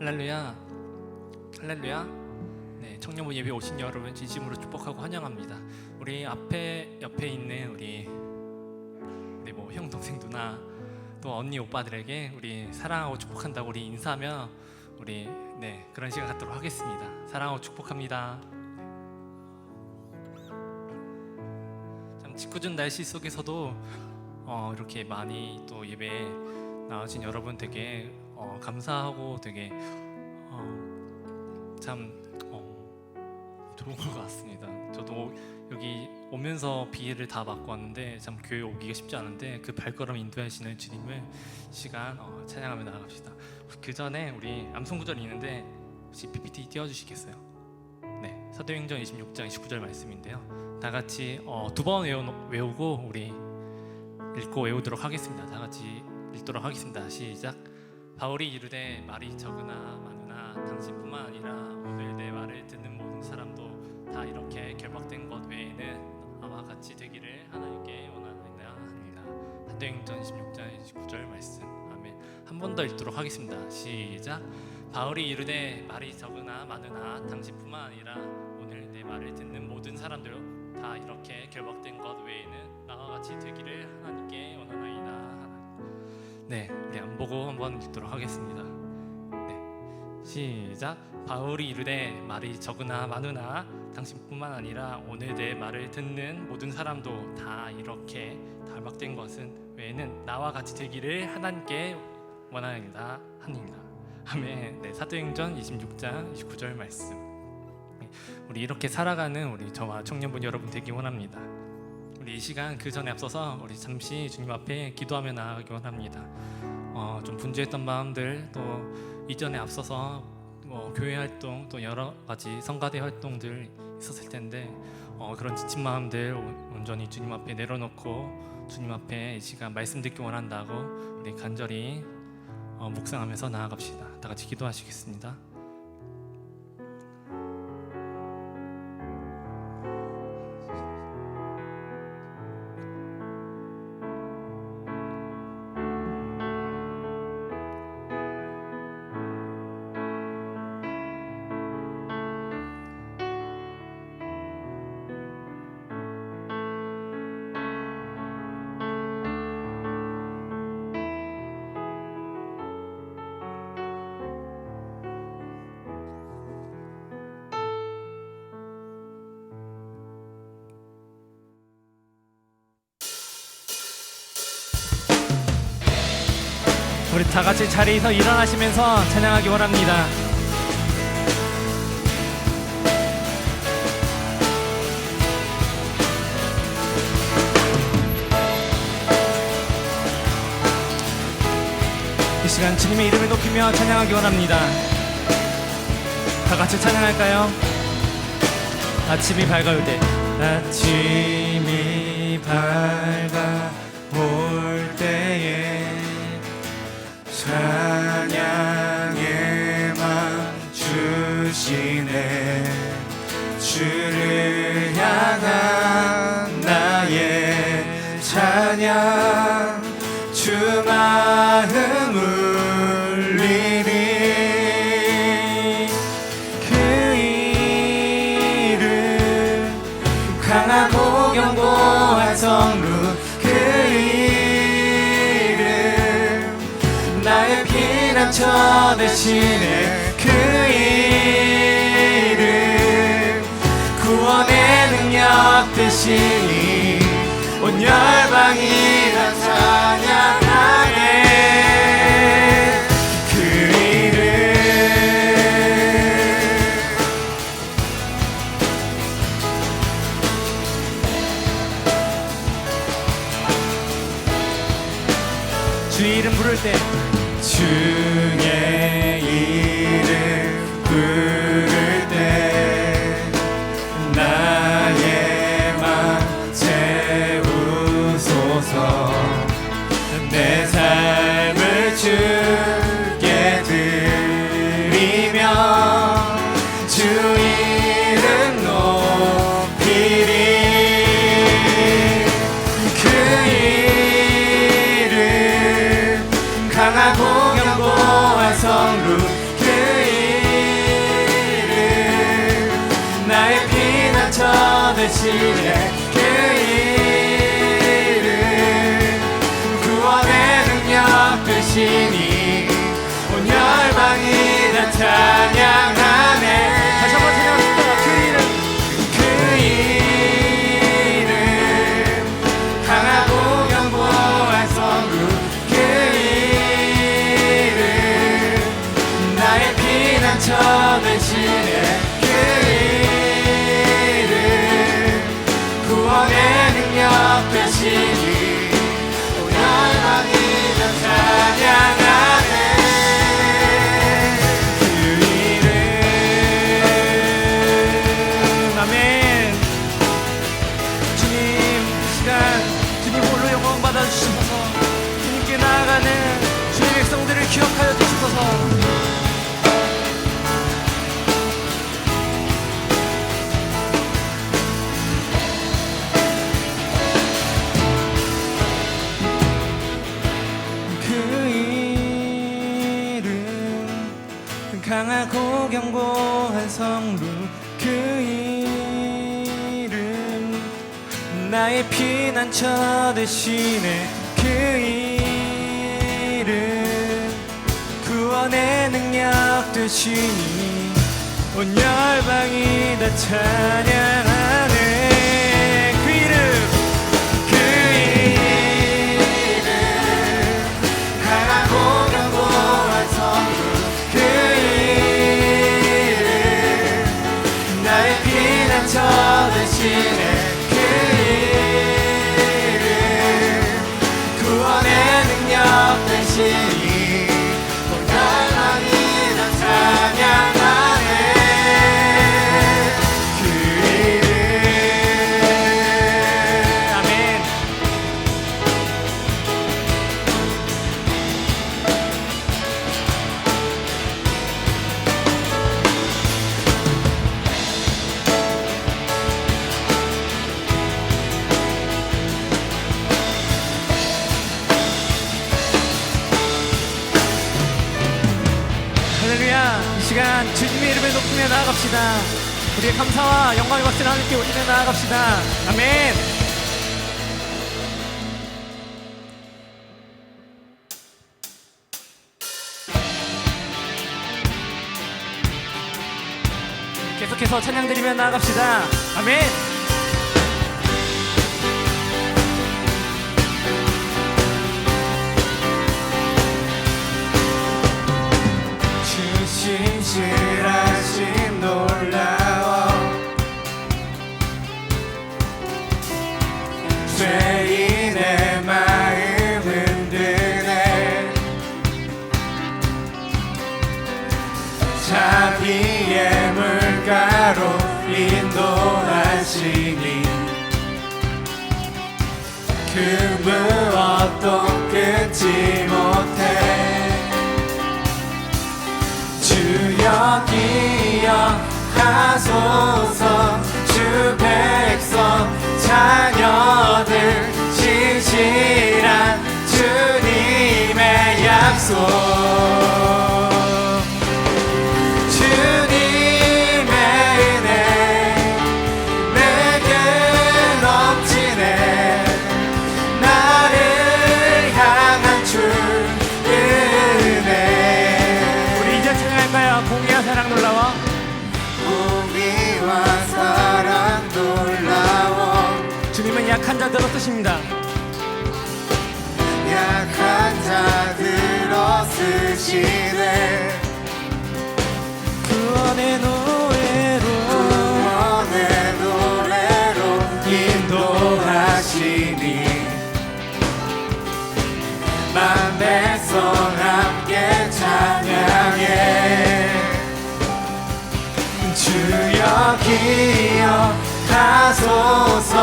할렐루야, 할렐루야. 네, 청년부 예배 오신 여러분 진심으로 축복하고 환영합니다. 우리 옆에 있는 우리 형 동생 누나 또 언니 오빠들에게 우리 사랑하고 축복한다고 우리 인사하며 우리 그런 시간 갖도록 하겠습니다. 사랑하고 축복합니다. 참 짓궂은 날씨 속에서도 이렇게 많이 또 예배에 나와주신 여러분 되게 감사하고 되게 참 좋은 것 같습니다. 저도 여기 오면서 비를 다 맞고 왔는데 참 교회 오기가 쉽지 않은데 그 발걸음 인도하시는 주님을 시간 찬양하며 나아갑시다. 그 전에 우리 암송 구절이 있는데 혹시 PPT 띄워주시겠어요? 네, 사도행전 26장 29절 말씀인데요. 다 같이 두 번 외우고 우리 읽고 외우도록 하겠습니다. 다 같이 읽도록 하겠습니다. 시작. 바울이 이르되 말이 적으나 많으나 당신뿐만 아니라 오늘 내 말을 듣는 모든 사람도 다 이렇게 결박된 것 외에는 나와 같이 되기를 하나님께 원하나이다 합니다. 사도행전 26장 29절 말씀. 아멘. 한 번 더 읽도록 하겠습니다. 시작. 바울이 이르되 말이 적으나 많으나 당신뿐만 아니라 오늘 내 말을 듣는 모든 사람들 다 이렇게 결박된 것 외에는 나와 같이 되기를 하나님께 원하나이다. 네, 우리 안 보고 한번 읽도록 하겠습니다. 네, 시작. 바울이 이르되 말이 적으나 많으나 당신뿐만 아니라 오늘 내 말을 듣는 모든 사람도 다 이렇게 결박된 것은 외에는 나와 같이 되기를 하나님께 원하나이다 하니라. 아멘. 네, 사도행전 26장 29절 말씀. 네, 우리 이렇게 살아가는 우리 저와 청년분 여러분 되기 원합니다. 우리 이 시간 그 전에 앞서서 우리 잠시 주님 앞에 기도하며 나아가기 원합니다. 좀 분주했던 마음들 또 이전에 앞서서 교회 활동 또 여러 가지 성가대 활동들 있었을 텐데 그런 지친 마음들 온전히 주님 앞에 내려놓고 주님 앞에 이 시간 말씀 듣기 원한다고 우리 간절히 묵상하면서 나아갑시다. 다 같이 기도하시겠습니다. 우리 다 같이 자리에서 일어나시면서 찬양하기 원합니다. 이 시간 주님의 이름을 높이며 찬양하기 원합니다. 다 같이 찬양할까요? 아침이 밝아올 때 아침이 밝아올 때에 찬양의 맘 주시네. 주를 향한 나의 찬양 주 마음 울리리. 그 이름 강하고 견고한 성루 그 이름 나의 피난처 되시네. 그 이름 구원의 능력 되시니 온 열방이 다 찬양하네. 그 이름 주 이름 부를 때 주의 이름 부를 때 나의 맘 채우소서. 내 삶을 주께 드리며 주 이름 높이리. 그 이름 강하고 견고한 성루 그 되시네. 그 이름 구원의 능력 되시니 온 열방이 다 찬양하네. 다시 한번 찬양합시다. 그 이름 강하고 견고한 성루. 그 이름 나의 피난처 되시네. 그 이름 구원의 능력 되시니 온 열방이 다 찬양하네. 그 이름. 아멘. 주님, 이 시간 주님 홀로 영광 받아주시소서. 주님께 나아가는 주님의 백성들을 기억하여 주시소서. 강하고 견고한 성루. 그 이름 나의 피난처 되시네. 그 이름 구원의 능력 되시니 온 열방이 다 찬양하네. 그 이름 강하고 견고한 성루. 저 대신에 그 이름 구원의 능력 되시니 온 열방이 다 찬양하네. 그 이름. 아멘. 이 시간 주님의 이름을 높이며 나아갑시다. 우리의 감사와 영광의 박수를 함께 올리며 나아갑시다. 아멘. 계속해서 찬양 드리며 나아갑시다. 아멘. 신실하신 놀라워 죄인의 마음 흔드네. 자비의 물가로 인도하시니 그 무엇도 끊지 못해. 주여 기억하소서. 주 백성 자녀들 진실한 주님의 약속. 주님의 은혜 내게 넘치네. 나를 향한 주 은혜. 우리 이제 찬양할까요? 공의와 사랑 놀라워. 공의와 사랑 놀라워. 주님은 약한 자들로 쓰십니다. 약한 자들로 쓰시네. 구원의 노래로 인도하시니 만 백성 함께 찬양해. 주여 기억하소서.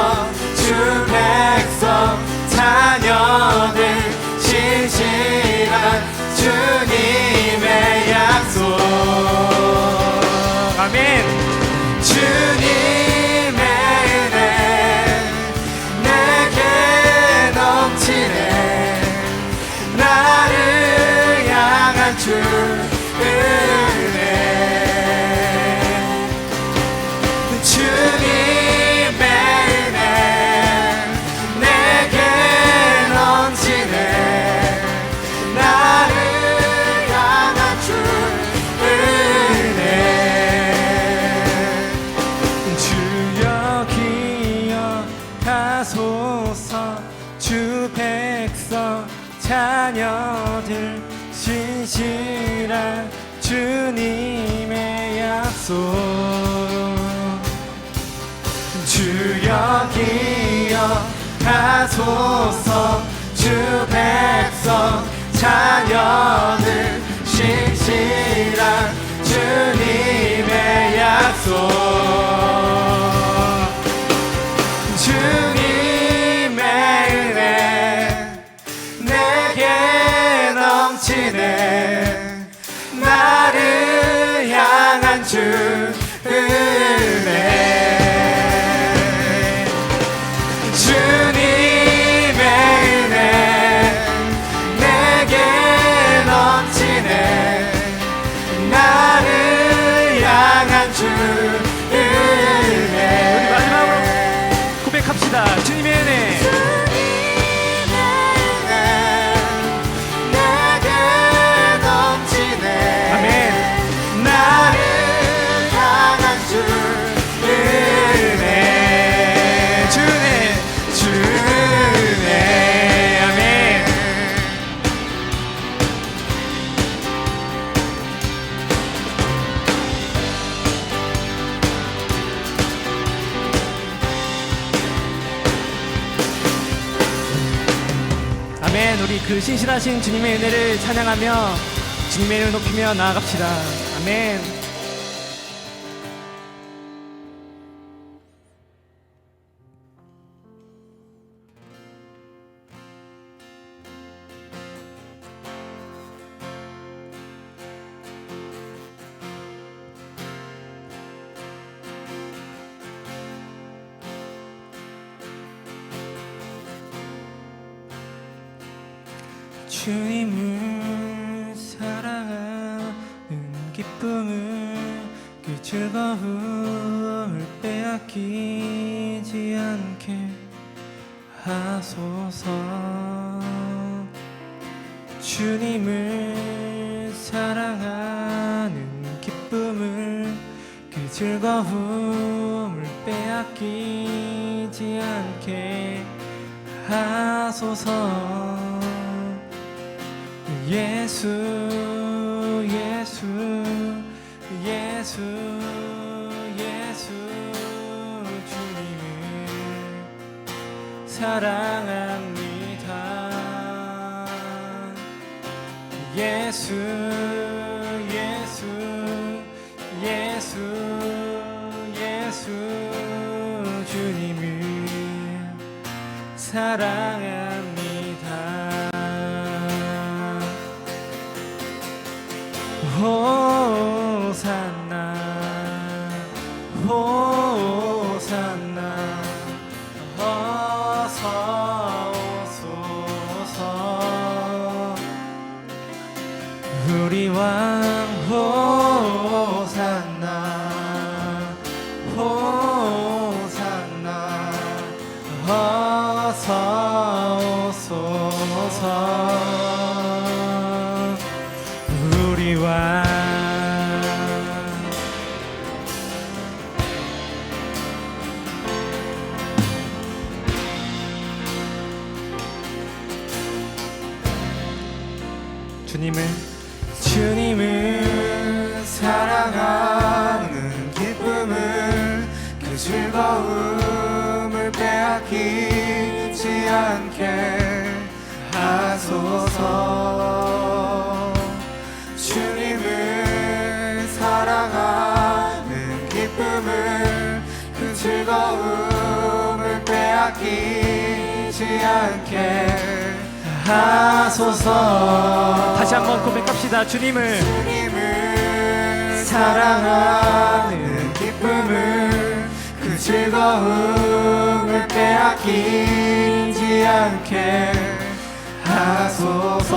주 백성 자녀들 진실한 주님의 약속. 아멘. 주님의 은혜 내게 넘치네. 나를 향한 주 은혜. 주님의 주님의 약속 주여 기억하소서 주 백성 자녀들 신실한 주님의 약속 주님의 은혜 내게 넘치네 나를 향한 주 은혜 주님의 은혜 내게 넘치네 나를 향한 주 은혜 우리 마지막으로 고백합시다. 주님의 은혜 내게 넘치네 아멘 나를 향한 주 은혜 주 은혜 아멘 아멘. 우리 그 신실하신 주님의 은혜를 찬양하며 주님의 이름을 높이며 나아갑시다. 아멘. 주님을 사랑하는 기쁨을 그 즐거움을 빼앗기지 않게 하소서 주님을 사랑하는 기쁨을 그 즐거움을 빼앗기지 않게 하소서 예수 예수 예수 예수 주님을 사랑합니다 예수 예수 예수 예수 주님을 사랑합니다 호산나 호산나 어서 오소서 우리 왕 호산나 호산나 어서 오소서 우리 왕 주님을 사랑하는 기쁨을 그 즐거움을 빼앗기지 않게 하소서 주님을 사랑하는 기쁨을 그 즐거움을 빼앗기지 않게 하소서 다시 한번 고백합시다. 주님을 사랑하는 기쁨을 그 즐거움을 빼앗기지 않게 하소서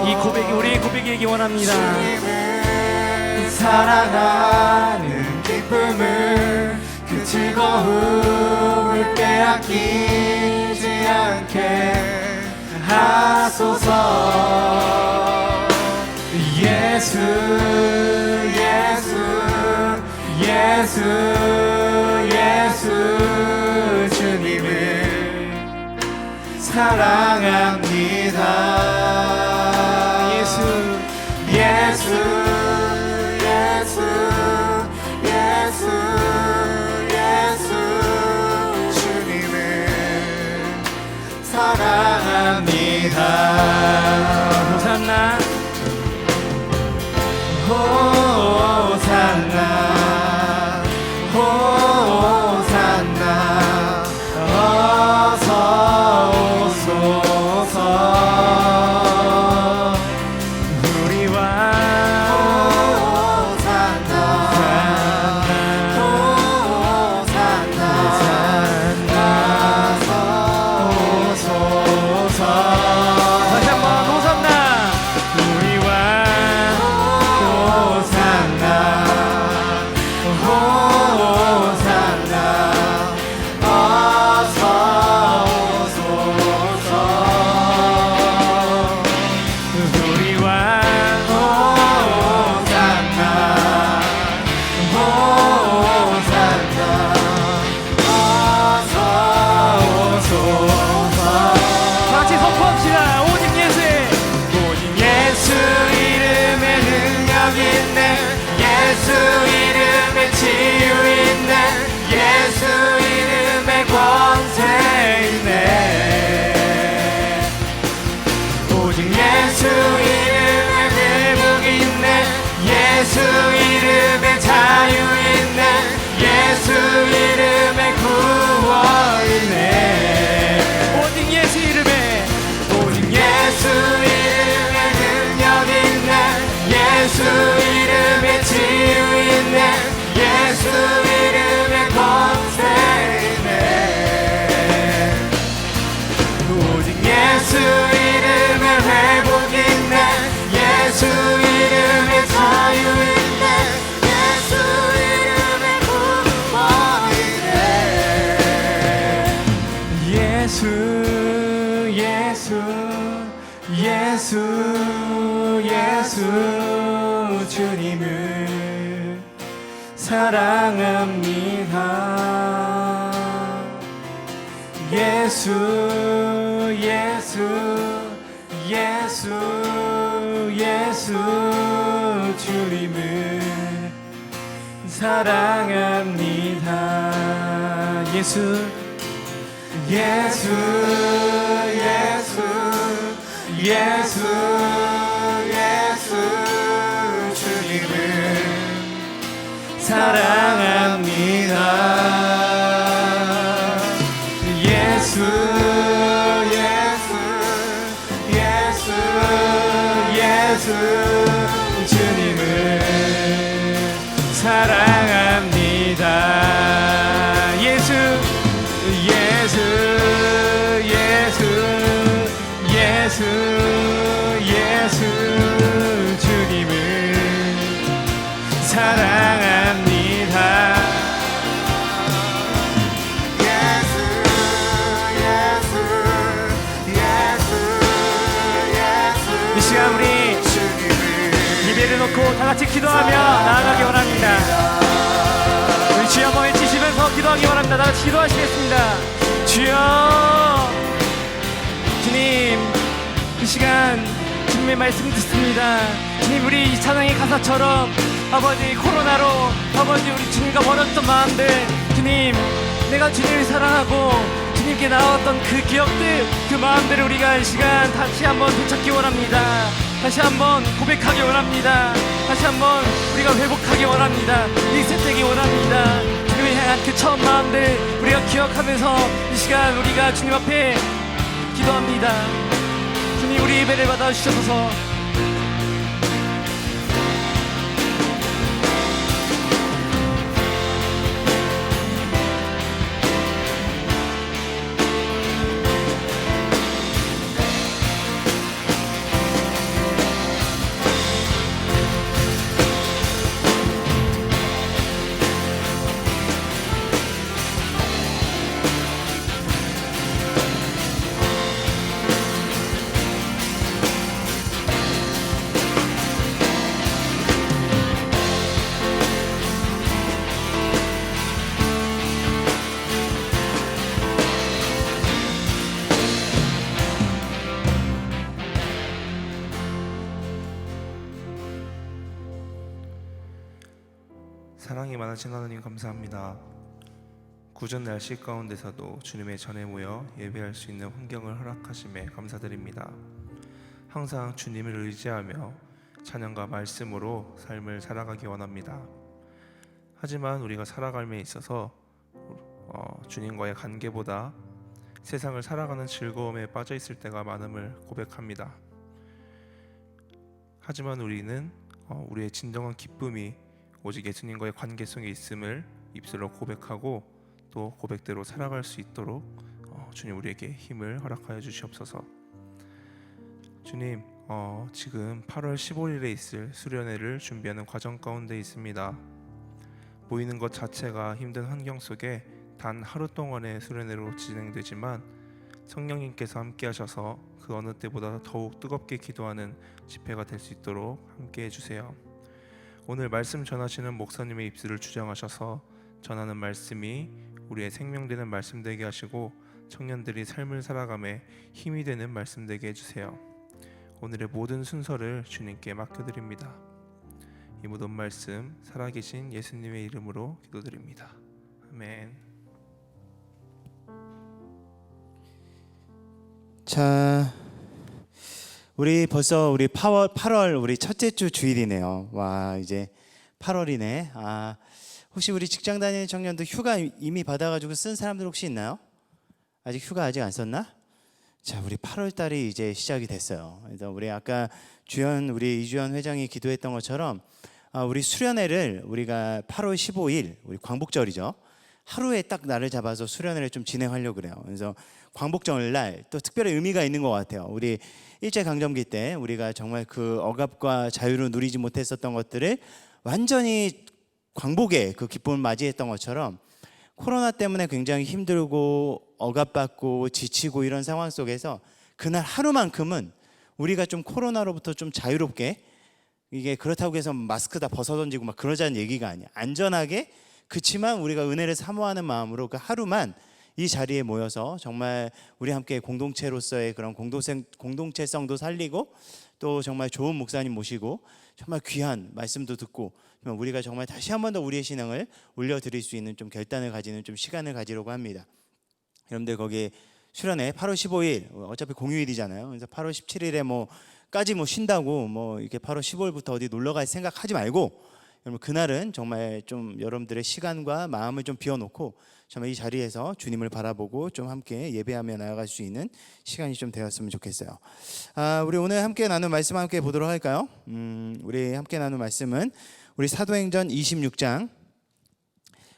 이 고백이 우리의 고백이기 원합니다. 주님을 사랑하는 기쁨을 그 즐거움을 빼앗기지 않게 하소서 예수 예수 예수 예수 주님을 사랑합니다 예수 예수 호산나 호산나 호산나 어서 오소서 우리 왕 호산나 호산나 오소서 다시 한번 호산나 우리 왕 호산나 호산나 어서 오소서 우리 왕 호산나 호산나 어서 오소서 같이 선포합시다. 오직 예수 오직 예수 이름에 능력 있네 예수 이름에 치유 있네 예수 이름에 권세 있네 오직 예수 이름에 회복 있네 예수 이름에 자유 있네 예수 이름에 구원 있네 오직 예수 이름에 오직 예수 이름에 능력 있네 예수 이름에 치유 있네 예수 이름에 권세 있네 오직 예수 이름에 회복 있네 예수 이름에 자유 있네 예수 이름에 구원 있네 예수 예수 예수 예수 주님을 사랑합니다 예수 예수 예수 예수 주님을 사랑합니다 예수 예수 예수 예수 예수 주님을 사랑합니다 예수 예수 예수 예수 주님을 사랑합니다 예수 예수 예수 예수 예수 주님을 사랑합니다 예수 예수 예수 예수 이 시간 우리 예배를 놓고 다 같이 기도하며 나아가기 원합니다 우리 주여 한번 외치시면서 기도하기 원합니다 다 같이 기도하시겠습니다 주여 주님 이 시간 주님의 말씀 듣습니다 주님 우리 이 찬양의 가사처럼 아버지 코로나로 아버지 우리 주님과 멀어졌던 마음들 주님 내가 주님을 사랑하고 주님께 나왔던 그 기억들 그 마음들을 우리가 이 시간 다시 한번 되찾기 원합니다 다시 한번 고백하기 원합니다 다시 한번 우리가 회복하기 원합니다 리셋되기 원합니다 주님을 향한 그 처음 마음들 우리가 기억하면서 이 시간 우리가 주님 앞에 기도합니다 주님 우리 예배를 받아주셔서 사랑이 많으신 하나님 감사합니다. 궂은 날씨 가운데서도 주님의 전에 모여 예배할 수 있는 환경을 허락하심에 감사드립니다. 항상 주님을 의지하며 찬양과 말씀으로 삶을 살아가기 원합니다. 하지만 우리가 살아감에 있어서 주님과의 관계보다 세상을 살아가는 즐거움에 빠져 있을 때가 많음을 고백합니다. 하지만 우리는 우리의 진정한 기쁨이 오직 예수님과의 관계 속에 있음을 입술로 고백하고 또 고백대로 살아갈 수 있도록 주님 우리에게 힘을 허락하여 주시옵소서. 주님, 지금 8월 15일에 있을 수련회를 준비하는 과정 가운데 있습니다. 모이는 것 자체가 힘든 환경 속에 단 하루 동안의 수련회로 진행되지만 성령님께서 함께 하셔서 그 어느 때보다 더욱 뜨겁게 기도하는 집회가 될 수 있도록 함께 해주세요. 오늘 말씀 전하시는 목사님의 입술을 주장하셔서 전하는 말씀이 우리의 생명되는 말씀 되게 하시고 청년들이 삶을 살아감에 힘이 되는 말씀 되게 해주세요. 오늘의 모든 순서를 주님께 맡겨드립니다. 이 모든 말씀 살아계신 예수님의 이름으로 기도드립니다. 아멘. 자, 우리 벌써 우리 8월 우리 첫째 주 주일이네요. 와, 이제 8월이네. 혹시 우리 직장 다니는 청년들 휴가 이미 받아가지고 쓴 사람들 혹시 있나요? 아직 휴가 아직 안 썼나? 자, 우리 8월 달이 이제 시작이 됐어요. 그래서 우리 아까 우리 이주연 회장이 기도했던 것처럼 우리 수련회를 우리가 8월 15일 우리 광복절이죠. 하루에 딱 날을 잡아서 수련회를 좀 진행하려고 그래요. 그래서 광복절 날 또 특별히 의미가 있는 것 같아요. 우리 일제강점기 때 우리가 정말 그 억압과 자유를 누리지 못했었던 것들을 완전히 광복의 그 기쁨을 맞이했던 것처럼 코로나 때문에 굉장히 힘들고 억압받고 지치고 이런 상황 속에서 그날 하루만큼은 우리가 좀 코로나로부터 좀 자유롭게, 이게 그렇다고 해서 마스크 다 벗어던지고 막 그러자는 얘기가 아니야. 안전하게, 그치만 우리가 은혜를 사모하는 마음으로 그 하루만 이 자리에 모여서 정말 우리 함께 공동체로서의 그런 공동체성도 살리고 또 정말 좋은 목사님 모시고 정말 귀한 말씀도 듣고 우리가 정말 다시 한 번 더 우리의 신앙을 올려드릴 수 있는 좀 결단을 가지는 좀 시간을 가지려고 합니다. 여러분들 거기 수련회 8월 15일 어차피 공휴일이잖아요. 그래서 8월 17일에 까지 쉰다고 이렇게 8월 15일부터 어디 놀러 갈 생각하지 말고, 여러분 그날은 정말 좀 여러분들의 시간과 마음을 좀 비워놓고 정말 이 자리에서 주님을 바라보고 좀 함께 예배하며 나아갈 수 있는 시간이 좀 되었으면 좋겠어요. 우리 오늘 함께 나눌 말씀 함께 보도록 할까요? 우리 함께 나눌 말씀은 우리 사도행전 26장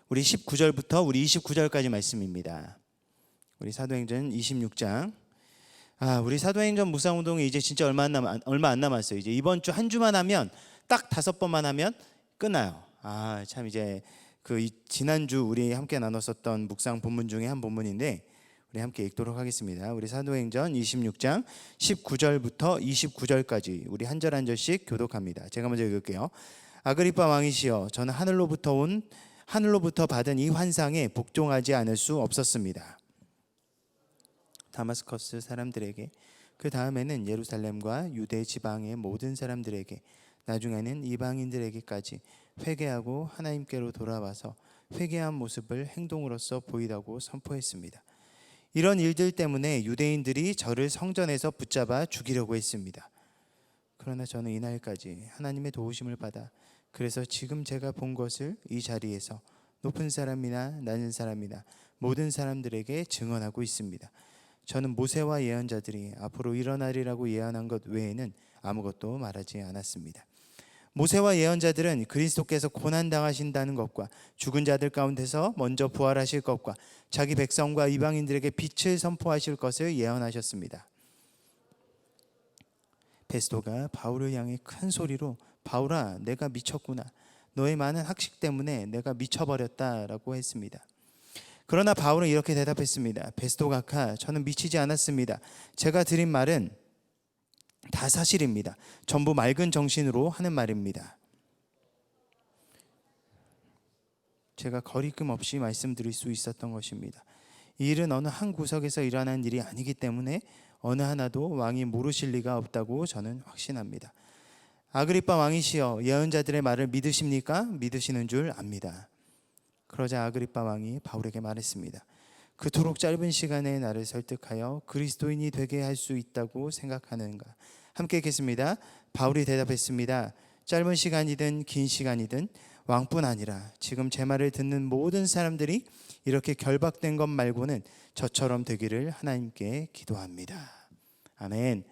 우리 19절부터 우리 29절까지 말씀입니다. 우리 사도행전 26장. 우리 사도행전 묵상운동이 이제 진짜 얼마 안 남았어요. 이제 이번 주 한 주만 하면 딱 5번만 하면 끝나요. 참 이제 지난주 우리 함께 나눴었던 묵상 본문 중에 한 본문인데 우리 함께 읽도록 하겠습니다. 우리 사도행전 26장 19절부터 29절까지 우리 한 절 한 절씩 교독합니다. 제가 먼저 읽을게요. 아그리빠 왕이시여, 저는 하늘로부터 받은 이 환상에 복종하지 않을 수 없었습니다. 다마스커스 사람들에게, 그 다음에는 예루살렘과 유대 지방의 모든 사람들에게, 나중에는 이방인들에게까지 회개하고 하나님께로 돌아와서 회개한 모습을 행동으로써 보이라고 선포했습니다. 이런 일들 때문에 유대인들이 저를 성전에서 붙잡아 죽이려고 했습니다. 그러나 저는 이날까지 하나님의 도우심을 받아 그래서 지금 제가 본 것을 이 자리에서 높은 사람이나 낮은 사람이나 모든 사람들에게 증언하고 있습니다. 저는 모세와 예언자들이 앞으로 일어나리라고 예언한 것 외에는 아무것도 말하지 않았습니다. 모세와 예언자들은 그리스도께서 고난당하신다는 것과 죽은 자들 가운데서 먼저 부활하실 것과 자기 백성과 이방인들에게 빛을 선포하실 것을 예언하셨습니다. 베스도가 바울을 향해 큰 소리로, 바울아, 내가 미쳤구나. 너의 많은 학식 때문에 내가 미쳐버렸다라고 했습니다. 그러나 바울은 이렇게 대답했습니다. 베스도 각하, 저는 미치지 않았습니다. 제가 드린 말은 다 사실입니다. 전부 맑은 정신으로 하는 말입니다. 제가 거리낌 없이 말씀드릴 수 있었던 것입니다. 이 일은 어느 한 구석에서 일어난 일이 아니기 때문에 어느 하나도 왕이 모르실 리가 없다고 저는 확신합니다. 아그리빠 왕이시여, 예언자들의 말을 믿으십니까? 믿으시는 줄 압니다. 그러자 아그리빠 왕이 바울에게 말했습니다. 그토록 짧은 시간에 나를 설득하여 그리스도인이 되게 할 수 있다고 생각하는가? 함께 읽겠습니다. 바울이 대답했습니다. 짧은 시간이든 긴 시간이든 왕뿐 아니라 지금 제 말을 듣는 모든 사람들이 이렇게 결박된 것 말고는 저처럼 되기를 하나님께 기도합니다. 아멘.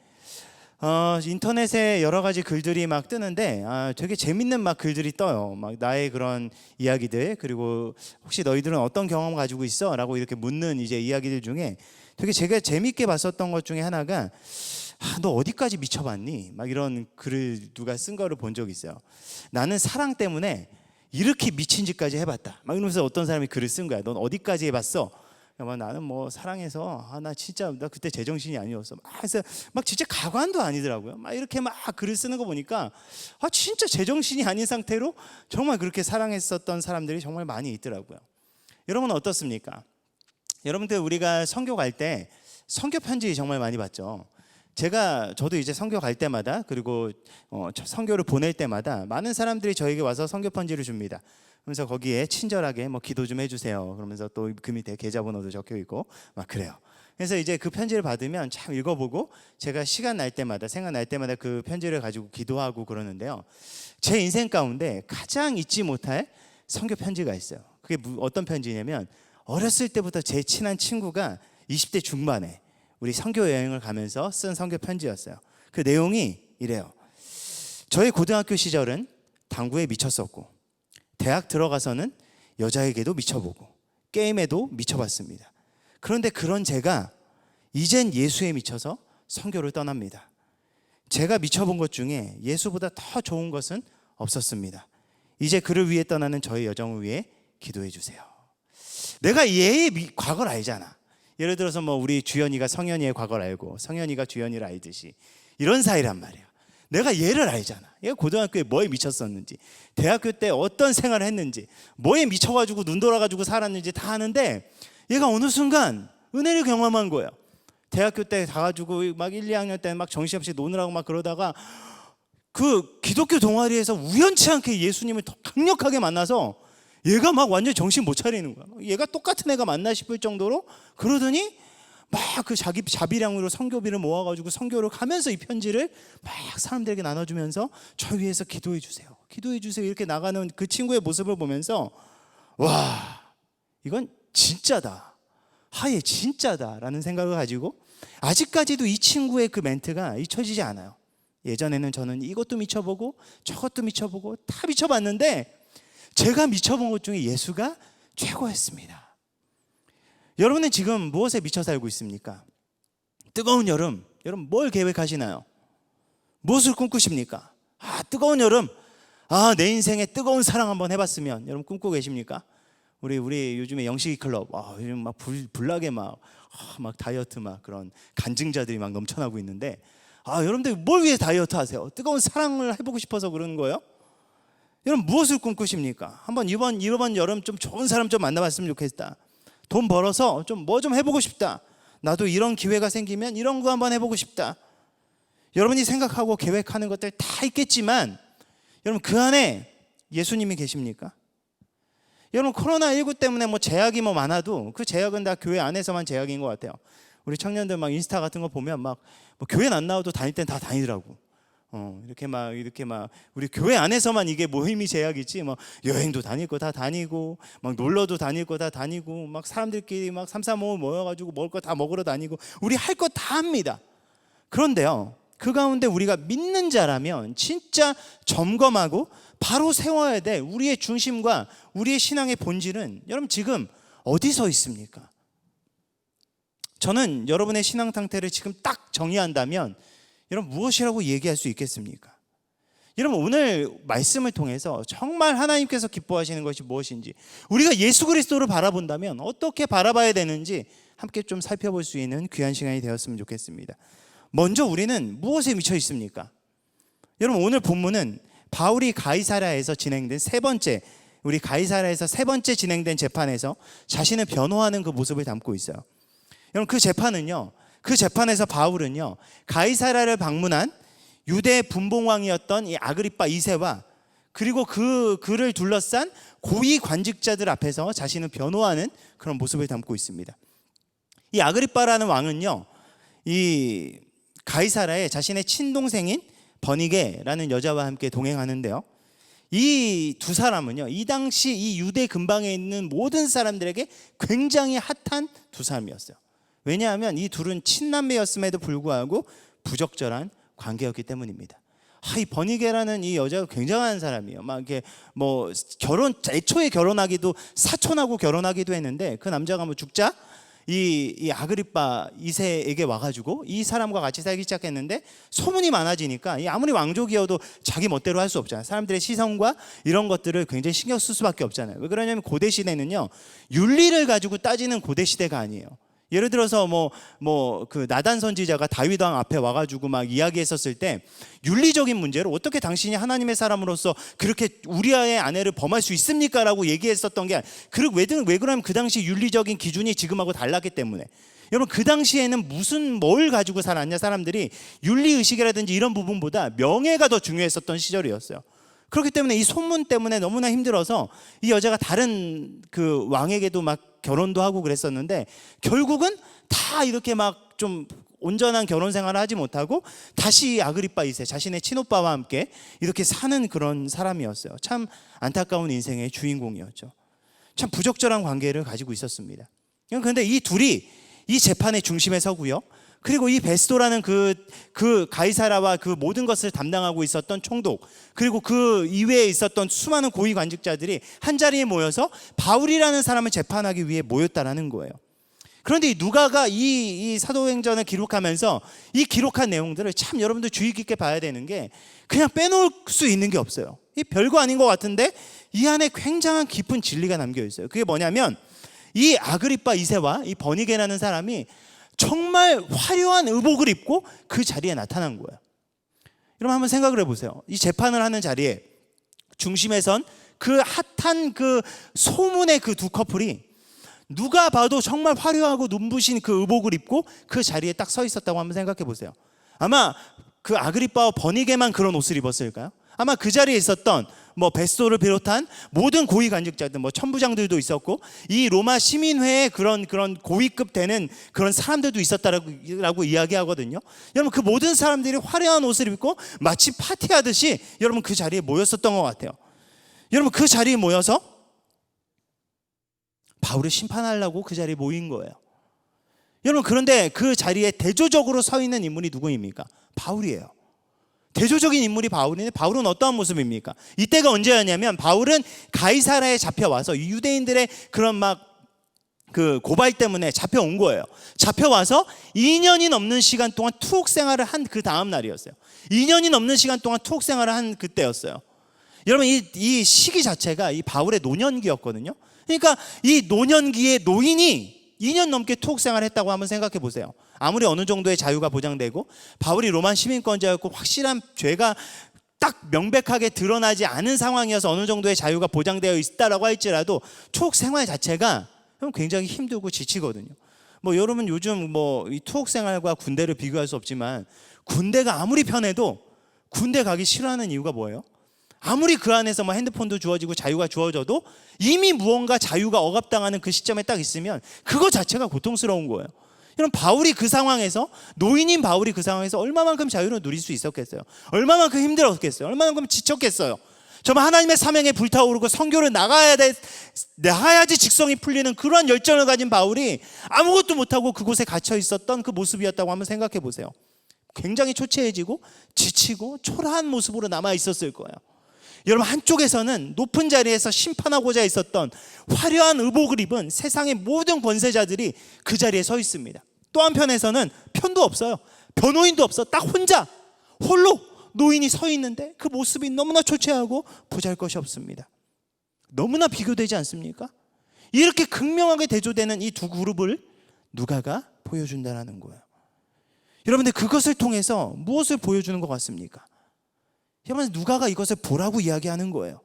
인터넷에 여러 가지 글들이 막 뜨는데 되게 재밌는 막 글들이 떠요. 막 나의 그런 이야기들, 그리고 혹시 너희들은 어떤 경험 가지고 있어? 라고 이렇게 묻는 이제 이야기들 중에 되게 제가 재밌게 봤었던 것 중에 하나가 너 어디까지 미쳐봤니? 막 이런 글을 누가 쓴 거를 본 적이 있어요. 나는 사랑 때문에 이렇게 미친 짓까지 해봤다. 막 이러면서 어떤 사람이 글을 쓴 거야. 넌 어디까지 해봤어? 나는 뭐 사랑해서 나 진짜 나 그때 제정신이 아니었어. 그래서 막 진짜 가관도 아니더라고요. 막 이렇게 막 글을 쓰는 거 보니까 진짜 제정신이 아닌 상태로 정말 그렇게 사랑했었던 사람들이 정말 많이 있더라고요. 여러분은 어떻습니까? 여러분들 우리가 선교 갈 때 선교 편지 정말 많이 받죠. 저도 이제 선교 갈 때마다, 그리고 선교를 보낼 때마다 많은 사람들이 저에게 와서 선교 편지를 줍니다. 그래서 거기에 친절하게 뭐 기도 좀 해주세요. 그러면서 또 그 밑에 계좌번호도 적혀 있고 막 그래요. 그래서 이제 그 편지를 받으면 참 읽어보고 제가 시간 날 때마다, 생각 날 때마다 그 편지를 가지고 기도하고 그러는데요. 제 인생 가운데 가장 잊지 못할 선교 편지가 있어요. 그게 어떤 편지냐면 어렸을 때부터 제 친한 친구가 20대 중반에 우리 선교 여행을 가면서 쓴 선교 편지였어요. 그 내용이 이래요. 저의 고등학교 시절은 당구에 미쳤었고 대학 들어가서는 여자에게도 미쳐보고 게임에도 미쳐봤습니다. 그런데 그런 제가 이젠 예수에 미쳐서 선교를 떠납니다. 제가 미쳐본 것 중에 예수보다 더 좋은 것은 없었습니다. 이제 그를 위해 떠나는 저의 여정을 위해 기도해 주세요. 내가 얘의 과거를 알잖아. 예를 들어서 뭐 우리 주연이가 성현이의 과거를 알고 성현이가 주연이를 알듯이 이런 사이란 말이야. 내가 얘를 알잖아. 얘가 고등학교에 뭐에 미쳤었는지, 대학교 때 어떤 생활을 했는지, 뭐에 미쳐가지고 눈 돌아가지고 살았는지 다 아는데 얘가 어느 순간 은혜를 경험한 거예요. 대학교 때 가가지고 막 1, 2학년 때 막 정신없이 노느라고 막 그러다가 그 기독교 동아리에서 우연치 않게 예수님을 더 강력하게 만나서 얘가 막 완전 정신 못 차리는 거야. 얘가 똑같은 애가 맞나 싶을 정도로 그러더니 막 그 자기 자비량으로 선교비를 모아가지고 선교를 가면서 이 편지를 막 사람들에게 나눠주면서 저 위해서 기도해 주세요. 기도해 주세요. 이렇게 나가는 그 친구의 모습을 보면서 와, 이건 진짜다. 하예 진짜다라는 생각을 가지고 아직까지도 이 친구의 그 멘트가 잊혀지지 않아요. 예전에는 저는 이것도 미쳐보고 저것도 미쳐보고 다 미쳐봤는데 제가 미쳐본 것 중에 예수가 최고였습니다. 여러분은 지금 무엇에 미쳐 살고 있습니까? 뜨거운 여름, 여러분 뭘 계획하시나요? 무엇을 꿈꾸십니까? 뜨거운 여름, 내 인생에 뜨거운 사랑 한번 해봤으면 여러분 꿈꾸고 계십니까? 우리 요즘에 영식이 클럽, 요즘 막 불나게 막 다이어트 막 그런 간증자들이 막 넘쳐나고 있는데 여러분들 뭘 위해 다이어트 하세요? 뜨거운 사랑을 해보고 싶어서 그러는 거예요? 여러분 무엇을 꿈꾸십니까? 한번 이번 여름 좀 좋은 사람 좀 만나봤으면 좋겠다. 돈 벌어서 좀 뭐 좀 해보고 싶다. 나도 이런 기회가 생기면 이런 거 한번 해보고 싶다. 여러분이 생각하고 계획하는 것들 다 있겠지만 여러분 그 안에 예수님이 계십니까? 여러분 코로나19 때문에 뭐 제약이 뭐 많아도 그 제약은 다 교회 안에서만 제약인 것 같아요. 우리 청년들 막 인스타 같은 거 보면 막 뭐 교회는 안 나와도 다닐 땐 다 다니더라고. 이렇게 막 우리 교회 안에서만 이게 모임이 제약이지 뭐 여행도 다닐 거 다 다니고 막 놀러도 다닐 거 다 다니고 막 사람들끼리 막 삼삼오오 모여가지고 먹을 거 다 먹으러 다니고 우리 할 거 다 합니다. 그런데요 그 가운데 우리가 믿는 자라면 진짜 점검하고 바로 세워야 돼 우리의 중심과 우리의 신앙의 본질은 여러분 지금 어디 서 있습니까? 저는 여러분의 신앙 상태를 지금 딱 정의한다면 여러분 무엇이라고 얘기할 수 있겠습니까? 여러분 오늘 말씀을 통해서 정말 하나님께서 기뻐하시는 것이 무엇인지 우리가 예수 그리스도를 바라본다면 어떻게 바라봐야 되는지 함께 좀 살펴볼 수 있는 귀한 시간이 되었으면 좋겠습니다. 먼저 우리는 무엇에 미쳐 있습니까? 여러분 오늘 본문은 바울이 가이사랴에서 진행된 우리 가이사랴에서 세 번째 진행된 재판에서 자신을 변호하는 그 모습을 담고 있어요. 여러분 그 재판에서 바울은요 가이사랴를 방문한 유대 분봉왕이었던 이 아그리빠 2세와 그리고 그를 둘러싼 고위 관직자들 앞에서 자신을 변호하는 그런 모습을 담고 있습니다. 이 아그리빠라는 왕은요, 이 가이사라의 자신의 친동생인 버니게라는 여자와 함께 동행하는데요, 이 두 사람은요, 이 당시 이 유대 근방에 있는 모든 사람들에게 굉장히 핫한 두 사람이었어요. 왜냐하면 이 둘은 친남매였음에도 불구하고 부적절한 관계였기 때문입니다. 이 버니게라는 이 여자가 굉장한 사람이에요. 막 이렇게 뭐 애초에 결혼하기도 사촌하고 결혼하기도 했는데, 그 남자가 뭐 죽자 이 아그리빠 2세에게 와가지고 이 사람과 같이 살기 시작했는데, 소문이 많아지니까 아무리 왕족이어도 자기 멋대로 할 수 없잖아요. 사람들의 시선과 이런 것들을 굉장히 신경 쓸 수밖에 없잖아요. 왜 그러냐면 고대 시대는요, 윤리를 가지고 따지는 고대 시대가 아니에요. 예를 들어서 그 나단 선지자가 다윗 왕 앞에 와가지고 막 이야기했었을 때, 윤리적인 문제로 어떻게 당신이 하나님의 사람으로서 그렇게 우리아의 아내를 범할 수 있습니까? 라고 얘기했었던 게, 왜 그러냐면 그 당시 윤리적인 기준이 지금하고 달랐기 때문에. 여러분, 그 당시에는 뭘 가지고 살았냐, 사람들이 윤리의식이라든지 이런 부분보다 명예가 더 중요했었던 시절이었어요. 그렇기 때문에 이 소문 때문에 너무나 힘들어서 이 여자가 다른 그 왕에게도 막 결혼도 하고 그랬었는데, 결국은 다 이렇게 막 좀 온전한 결혼 생활을 하지 못하고 다시 아그리빠 2세 자신의 친오빠와 함께 이렇게 사는 그런 사람이었어요. 참 안타까운 인생의 주인공이었죠. 참 부적절한 관계를 가지고 있었습니다. 그런데 이 둘이 이 재판의 중심에 서고요, 그리고 이 베스도라는 그 가이사라와 그 모든 것을 담당하고 있었던 총독, 그리고 그 이외에 있었던 수많은 고위 관직자들이 한 자리에 모여서 바울이라는 사람을 재판하기 위해 모였다라는 거예요. 그런데 이 누가가 이 사도행전을 기록하면서 이 기록한 내용들을 참 여러분들 주의 깊게 봐야 되는 게, 그냥 빼놓을 수 있는 게 없어요. 이 별거 아닌 것 같은데 이 안에 굉장한 깊은 진리가 담겨 있어요. 그게 뭐냐면, 이 아그리빠 2세와 이 버니게라는 사람이 정말 화려한 의복을 입고 그 자리에 나타난 거예요. 여러분 한번 생각을 해보세요. 이 재판을 하는 자리에 중심에 선 그 핫한 그 소문의 그 두 커플이 누가 봐도 정말 화려하고 눈부신 그 의복을 입고 그 자리에 딱 서 있었다고 한번 생각해 보세요. 아마 그 아그리빠와 버니게만 그런 옷을 입었을까요? 아마 그 자리에 있었던 뭐 베스도를 비롯한 모든 고위 관직자들, 뭐 천부장들도 있었고, 이 로마 시민회의 그런 고위급 되는 그런 사람들도 있었다라고 이야기하거든요. 여러분, 그 모든 사람들이 화려한 옷을 입고 마치 파티하듯이 여러분 그 자리에 모였었던 것 같아요. 여러분, 그 자리에 모여서 바울을 심판하려고 그 자리에 모인 거예요. 여러분, 그런데 그 자리에 대조적으로 서 있는 인물이 누구입니까? 바울이에요. 대조적인 인물이 바울인데, 바울은 어떠한 모습입니까? 이때가 언제였냐면, 바울은 가이사라에 잡혀와서 유대인들의 그런 막 그 고발 때문에 잡혀온 거예요. 잡혀와서 2년이 넘는 시간 동안 투옥 생활을 한 그 다음 날이었어요. 2년이 넘는 시간 동안 투옥 생활을 한 그때였어요. 여러분, 이 시기 자체가 이 바울의 노년기였거든요. 그러니까 이 노년기에 노인이 2년 넘게 투옥 생활을 했다고 한번 생각해 보세요. 아무리 어느 정도의 자유가 보장되고 바울이 로마 시민권자였고 확실한 죄가 딱 명백하게 드러나지 않은 상황이어서 어느 정도의 자유가 보장되어 있다라고 할지라도 투옥 생활 자체가 굉장히 힘들고 지치거든요. 뭐 여러분 요즘 뭐 이 투옥 생활과 군대를 비교할 수 없지만, 군대가 아무리 편해도 군대 가기 싫어하는 이유가 뭐예요? 아무리 그 안에서 뭐 핸드폰도 주어지고 자유가 주어져도 이미 무언가 자유가 억압당하는 그 시점에 딱 있으면 그거 자체가 고통스러운 거예요. 여러분, 바울이 그 상황에서, 노인인 바울이 그 상황에서 얼마만큼 자유를 누릴 수 있었겠어요? 얼마만큼 힘들었겠어요? 얼마만큼 지쳤겠어요? 정말 하나님의 사명에 불타오르고 선교를 나가야지 직성이 풀리는 그러한 열정을 가진 바울이 아무것도 못하고 그곳에 갇혀 있었던 그 모습이었다고 한번 생각해 보세요. 굉장히 초췌해지고 지치고 초라한 모습으로 남아 있었을 거예요. 여러분, 한쪽에서는 높은 자리에서 심판하고자 있었던 화려한 의복을 입은 세상의 모든 권세자들이 그 자리에 서 있습니다. 또 한편에서는 편도 없어요. 변호인도 없어. 딱 혼자 홀로 노인이 서 있는데 그 모습이 너무나 초췌하고 보잘것이 없습니다. 너무나 비교되지 않습니까? 이렇게 극명하게 대조되는 이 두 그룹을 누가가 보여준다는 거예요. 여러분들, 그것을 통해서 무엇을 보여주는 것 같습니까? 여러분, 누가가 이것을 보라고 이야기하는 거예요.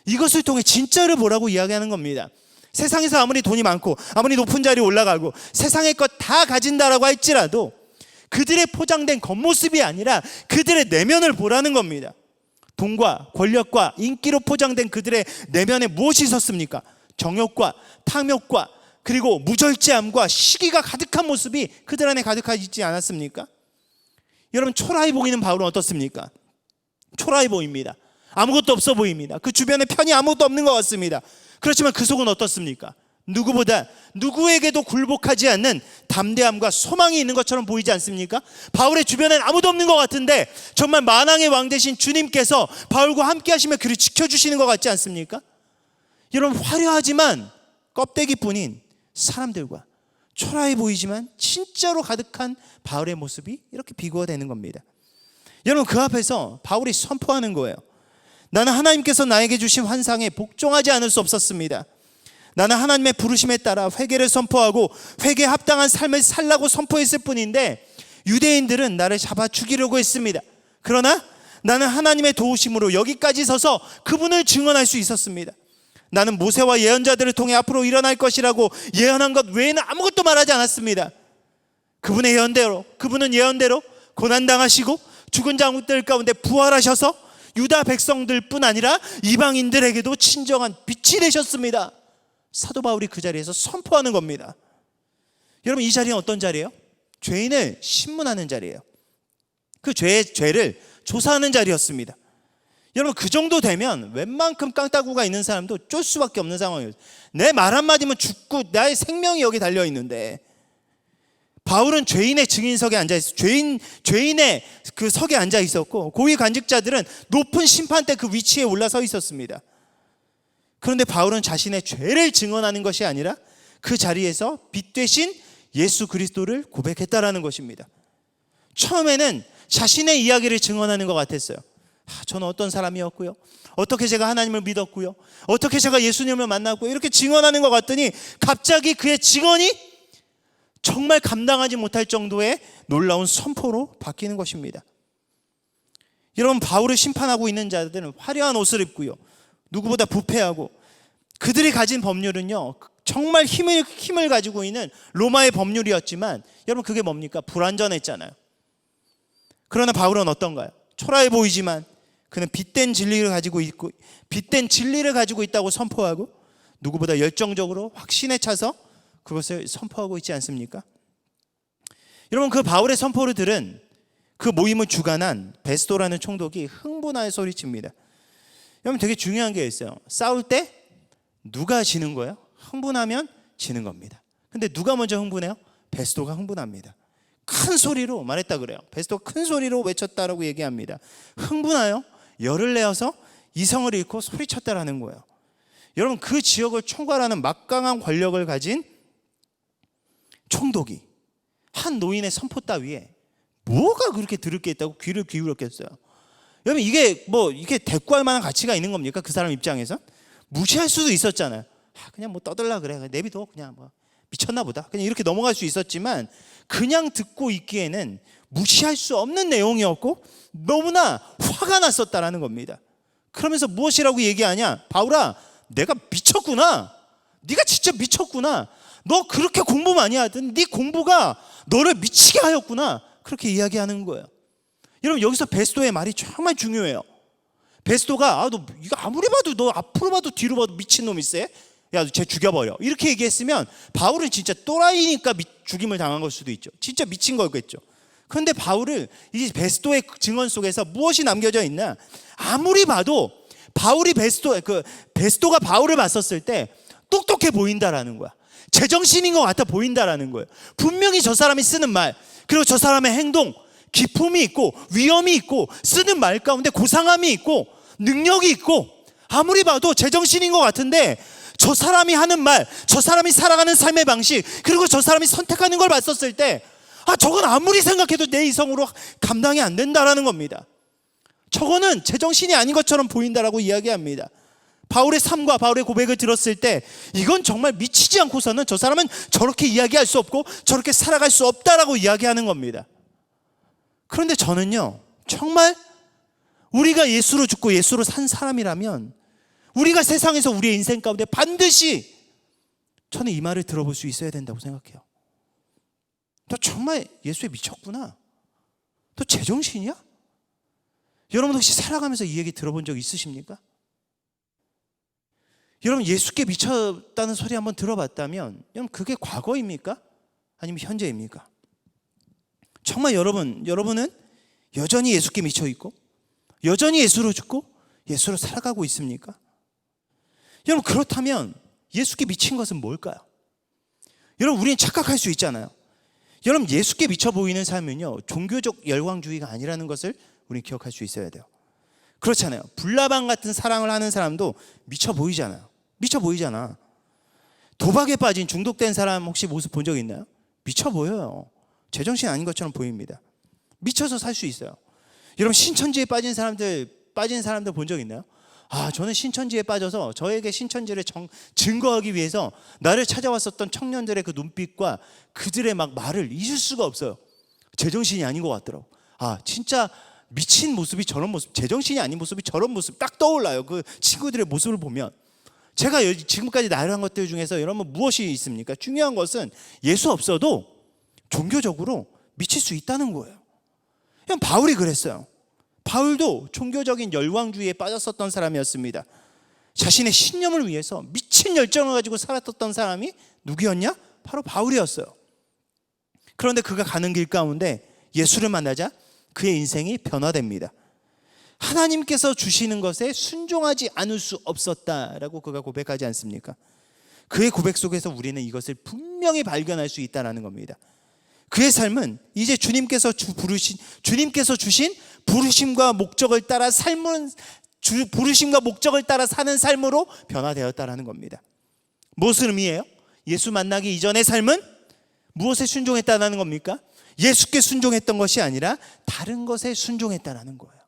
이것을 통해 진짜를 보라고 이야기하는 겁니다. 세상에서 아무리 돈이 많고 아무리 높은 자리에 올라가고 세상의 것 다 가진다라고 할지라도 그들의 포장된 겉모습이 아니라 그들의 내면을 보라는 겁니다. 돈과 권력과 인기로 포장된 그들의 내면에 무엇이 있었습니까? 정욕과 탐욕과 그리고 무절제함과 시기가 가득한 모습이 그들 안에 가득하지 있지 않았습니까? 여러분, 초라해 보이는 바울은 어떻습니까? 초라해 보입니다. 아무것도 없어 보입니다. 그 주변에 편이 아무것도 없는 것 같습니다. 그렇지만 그 속은 어떻습니까? 누구보다 누구에게도 굴복하지 않는 담대함과 소망이 있는 것처럼 보이지 않습니까? 바울의 주변엔 아무도 없는 것 같은데 정말 만왕의 왕 되신 주님께서 바울과 함께 하시며 그를 지켜주시는 것 같지 않습니까? 여러분, 화려하지만 껍데기뿐인 사람들과 초라해 보이지만 진짜로 가득한 바울의 모습이 이렇게 비교되는 겁니다. 여러분, 그 앞에서 바울이 선포하는 거예요. 나는 하나님께서 나에게 주신 환상에 복종하지 않을 수 없었습니다. 나는 하나님의 부르심에 따라 회개를 선포하고 회개에 합당한 삶을 살라고 선포했을 뿐인데 유대인들은 나를 잡아 죽이려고 했습니다. 그러나 나는 하나님의 도우심으로 여기까지 서서 그분을 증언할 수 있었습니다. 나는 모세와 예언자들을 통해 앞으로 일어날 것이라고 예언한 것 외에는 아무것도 말하지 않았습니다. 그분의 예언대로, 그분은 예언대로 고난당하시고 죽은 자들 가운데 부활하셔서 유다 백성들뿐 아니라 이방인들에게도 친정한 빛이 되셨습니다. 사도 바울이 그 자리에서 선포하는 겁니다. 여러분, 이 자리는 어떤 자리예요? 죄인을 신문하는 자리예요. 그 죄를 조사하는 자리였습니다. 여러분, 그 정도 되면 웬만큼 깡따구가 있는 사람도 쫄 수밖에 없는 상황이에요. 내 말 한마디면 죽고 나의 생명이 여기 달려있는데 바울은 죄인의 증인석에 앉아있었고 죄인의 그 석에 앉아있었고 고위 관직자들은 높은 심판대 그 위치에 올라서 있었습니다. 그런데 바울은 자신의 죄를 증언하는 것이 아니라 그 자리에서 빛 되신 예수 그리스도를 고백했다라는 것입니다. 처음에는 자신의 이야기를 증언하는 것 같았어요. 저는 어떤 사람이었고요, 어떻게 제가 하나님을 믿었고요, 어떻게 제가 예수님을 만났고요, 이렇게 증언하는 것 같더니 갑자기 그의 증언이 정말 감당하지 못할 정도의 놀라운 선포로 바뀌는 것입니다. 여러분, 바울을 심판하고 있는 자들은 화려한 옷을 입고요, 누구보다 부패하고 그들이 가진 법률은요 정말 힘을 가지고 있는 로마의 법률이었지만 여러분, 그게 뭡니까? 불완전했잖아요. 그러나 바울은 어떤가요? 초라해 보이지만 그는 빛된 진리를 가지고 있다고 선포하고 누구보다 열정적으로 확신에 차서 그것을 선포하고 있지 않습니까? 여러분, 그 바울의 선포를 들은 그 모임을 주관한 베스도라는 총독이 흥분하여 소리칩니다. 여러분, 되게 중요한 게 있어요. 싸울 때 누가 지는 거예요? 흥분하면 지는 겁니다. 근데 누가 먼저 흥분해요? 베스도가 흥분합니다. 큰 소리로 말했다 그래요. 베스도가 큰 소리로 외쳤다라고 얘기합니다. 흥분하여 열을 내어서 이성을 잃고 소리쳤다라는 거예요. 여러분, 그 지역을 총괄하는 막강한 권력을 가진 총독이 한 노인의 선포 따위에 뭐가 그렇게 들을 게 있다고 귀를 기울였겠어요? 여러분, 이게 대꾸할 만한 가치가 있는 겁니까? 그 사람 입장에서 무시할 수도 있었잖아요. 그냥 뭐 떠들라 그래, 내비둬, 그냥 뭐 미쳤나 보다, 그냥 이렇게 넘어갈 수 있었지만 그냥 듣고 있기에는 무시할 수 없는 내용이었고 너무나 화가 났었다라는 겁니다. 그러면서 무엇이라고 얘기하냐? 바울아, 내가 미쳤구나. 네가 진짜 미쳤구나. 너 그렇게 공부 많이 하던 네 공부가 너를 미치게 하였구나. 그렇게 이야기하는 거예요. 여러분, 여기서 베스도의 말이 정말 중요해요. 베스도가 너 이거 아무리 봐도, 너 앞으로 봐도 뒤로 봐도 미친놈일세, 야, 쟤 죽여버려, 이렇게 얘기했으면 바울은 진짜 또라이니까 죽임을 당한 걸 수도 있죠. 진짜 미친 거겠죠. 그런데 바울을 이 베스도의 증언 속에서 무엇이 남겨져 있나? 아무리 봐도 베스도가 바울을 봤었을 때 똑똑해 보인다라는 거야. 제정신인 것 같아 보인다라는 거예요. 분명히 저 사람이 쓰는 말, 그리고 저 사람의 행동, 기품이 있고 위엄이 있고 쓰는 말 가운데 고상함이 있고 능력이 있고 아무리 봐도 제정신인 것 같은데 저 사람이 하는 말, 저 사람이 살아가는 삶의 방식, 그리고 저 사람이 선택하는 걸 봤었을 때 저건 아무리 생각해도 내 이성으로 감당이 안 된다라는 겁니다. 저거는 제정신이 아닌 것처럼 보인다라고 이야기합니다. 바울의 삶과 바울의 고백을 들었을 때 이건 정말 미치지 않고서는 저 사람은 저렇게 이야기할 수 없고 저렇게 살아갈 수 없다라고 이야기하는 겁니다. 그런데 저는요, 정말 우리가 예수로 죽고 예수로 산 사람이라면 우리가 세상에서 우리의 인생 가운데 반드시 저는 이 말을 들어볼 수 있어야 된다고 생각해요. 너 정말 예수에 미쳤구나. 너 제정신이야? 여러분 혹시 살아가면서 이 얘기 들어본 적 있으십니까? 여러분 예수께 미쳤다는 소리 한번 들어봤다면 여러분 그게 과거입니까? 아니면 현재입니까? 정말 여러분은 여전히 예수께 미쳐 있고 여전히 예수로 죽고 예수로 살아가고 있습니까? 여러분 그렇다면 예수께 미친 것은 뭘까요? 여러분 우리는 착각할 수 있잖아요. 여러분 예수께 미쳐 보이는 삶은요 종교적 열광주의가 아니라는 것을 우리는 기억할 수 있어야 돼요. 그렇잖아요. 불나방 같은 사랑을 하는 사람도 미쳐 보이잖아요. 미쳐 보이잖아. 도박에 빠진 중독된 사람 혹시 모습 본 적 있나요? 미쳐 보여요. 제정신 아닌 것처럼 보입니다. 미쳐서 살 수 있어요. 여러분 신천지에 빠진 사람들 본 적 있나요? 저는 신천지에 빠져서 저에게 신천지를 증거하기 위해서 나를 찾아왔었던 청년들의 그 눈빛과 그들의 막 말을 잊을 수가 없어요. 제정신이 아닌 것 같더라고. 진짜 미친 모습이 저런 모습, 제정신이 아닌 모습이 저런 모습 딱 떠올라요. 그 친구들의 모습을 보면. 제가 지금까지 나열한 것들 중에서 여러분 무엇이 있습니까? 중요한 것은 예수 없어도 종교적으로 미칠 수 있다는 거예요. 그냥 바울이 그랬어요. 바울도 종교적인 열광주의에 빠졌었던 사람이었습니다. 자신의 신념을 위해서 미친 열정을 가지고 살았던 사람이 누구였냐? 바로 바울이었어요. 그런데 그가 가는 길 가운데 예수를 만나자 그의 인생이 변화됩니다. 하나님께서 주시는 것에 순종하지 않을 수 없었다라고 그가 고백하지 않습니까? 그의 고백 속에서 우리는 이것을 분명히 발견할 수 있다는 겁니다. 그의 삶은 이제 주님께서 주신 부르심과 목적을 따라 부르심과 목적을 따라 사는 삶으로 변화되었다는 겁니다. 무엇을 의미해요? 예수 만나기 이전의 삶은 무엇에 순종했다는 겁니까? 예수께 순종했던 것이 아니라 다른 것에 순종했다는 거예요.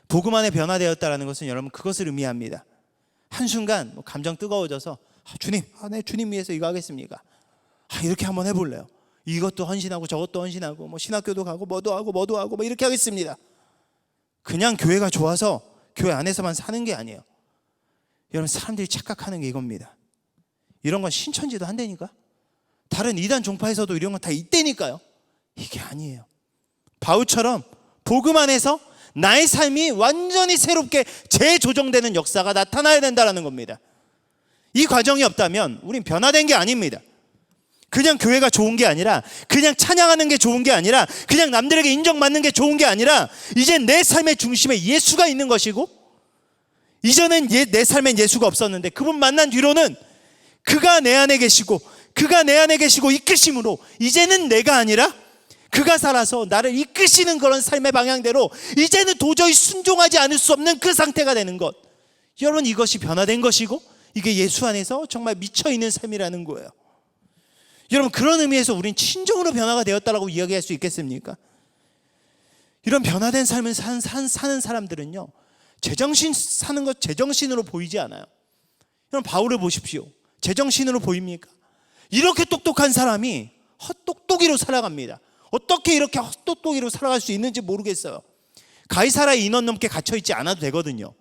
복음 안에 변화되었다는 것은 여러분 그것을 의미합니다. 한순간 감정 뜨거워져서 주님, 내 주님 위해서 이거 하겠습니까? 이렇게 한번 해볼래요. 이것도 헌신하고 저것도 헌신하고 신학교도 가고 뭐도 하고 이렇게 하겠습니다. 그냥 교회가 좋아서 교회 안에서만 사는 게 아니에요. 여러분 사람들이 착각하는 게 이겁니다. 이런 건 신천지도 한다니까. 다른 이단 종파에서도 이런 건 다 있다니까요. 이게 아니에요. 바울처럼 복음 안에서 나의 삶이 완전히 새롭게 재조정되는 역사가 나타나야 된다는 겁니다. 이 과정이 없다면 우린 변화된 게 아닙니다. 그냥 교회가 좋은 게 아니라, 그냥 찬양하는 게 좋은 게 아니라, 그냥 남들에게 인정받는 게 좋은 게 아니라, 이제 내 삶의 중심에 예수가 있는 것이고, 이전엔 내 삶엔 예수가 없었는데 그분 만난 뒤로는 그가 내 안에 계시고 이끄심으로 이제는 내가 아니라 그가 살아서 나를 이끄시는 그런 삶의 방향대로 이제는 도저히 순종하지 않을 수 없는 그 상태가 되는 것. 여러분 이것이 변화된 것이고 이게 예수 안에서 정말 미쳐있는 삶이라는 거예요. 여러분 그런 의미에서 우린 친정으로 변화가 되었다라고 이야기할 수 있겠습니까? 이런 변화된 삶을 사는 사람들은요, 제정신 사는 것 제정신으로 보이지 않아요. 여러분 바울을 보십시오. 제정신으로 보입니까? 이렇게 똑똑한 사람이 헛똑똑이로 살아갑니다. 어떻게 이렇게 헛똑똑이로 살아갈 수 있는지 모르겠어요. 가이사라에 인원 넘게 갇혀있지 않아도 되거든요.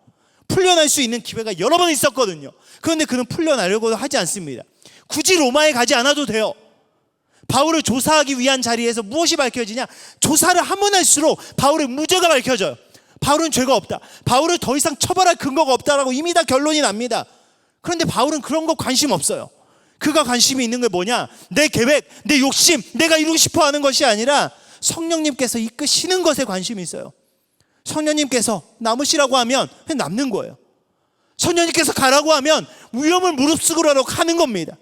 풀려날 수 있는 기회가 여러 번 있었거든요. 그런데 그는 풀려나려고 하지 않습니다. 굳이 로마에 가지 않아도 돼요. 바울을 조사하기 위한 자리에서 무엇이 밝혀지냐? 조사를 하면 할수록 바울의 무죄가 밝혀져요. 바울은 죄가 없다. 바울을 더 이상 처벌할 근거가 없다라고 이미 다 결론이 납니다. 그런데 바울은 그런 거 관심 없어요. 그가 관심이 있는 게 뭐냐? 내 계획, 내 욕심, 내가 이루고 싶어 하는 것이 아니라 성령님께서 이끄시는 것에 관심이 있어요. 성령님께서 남으시라고 하면 그냥 남는 거예요. 성령님께서 가라고 하면 위험을 무릅쓰고라도 가는 겁니다.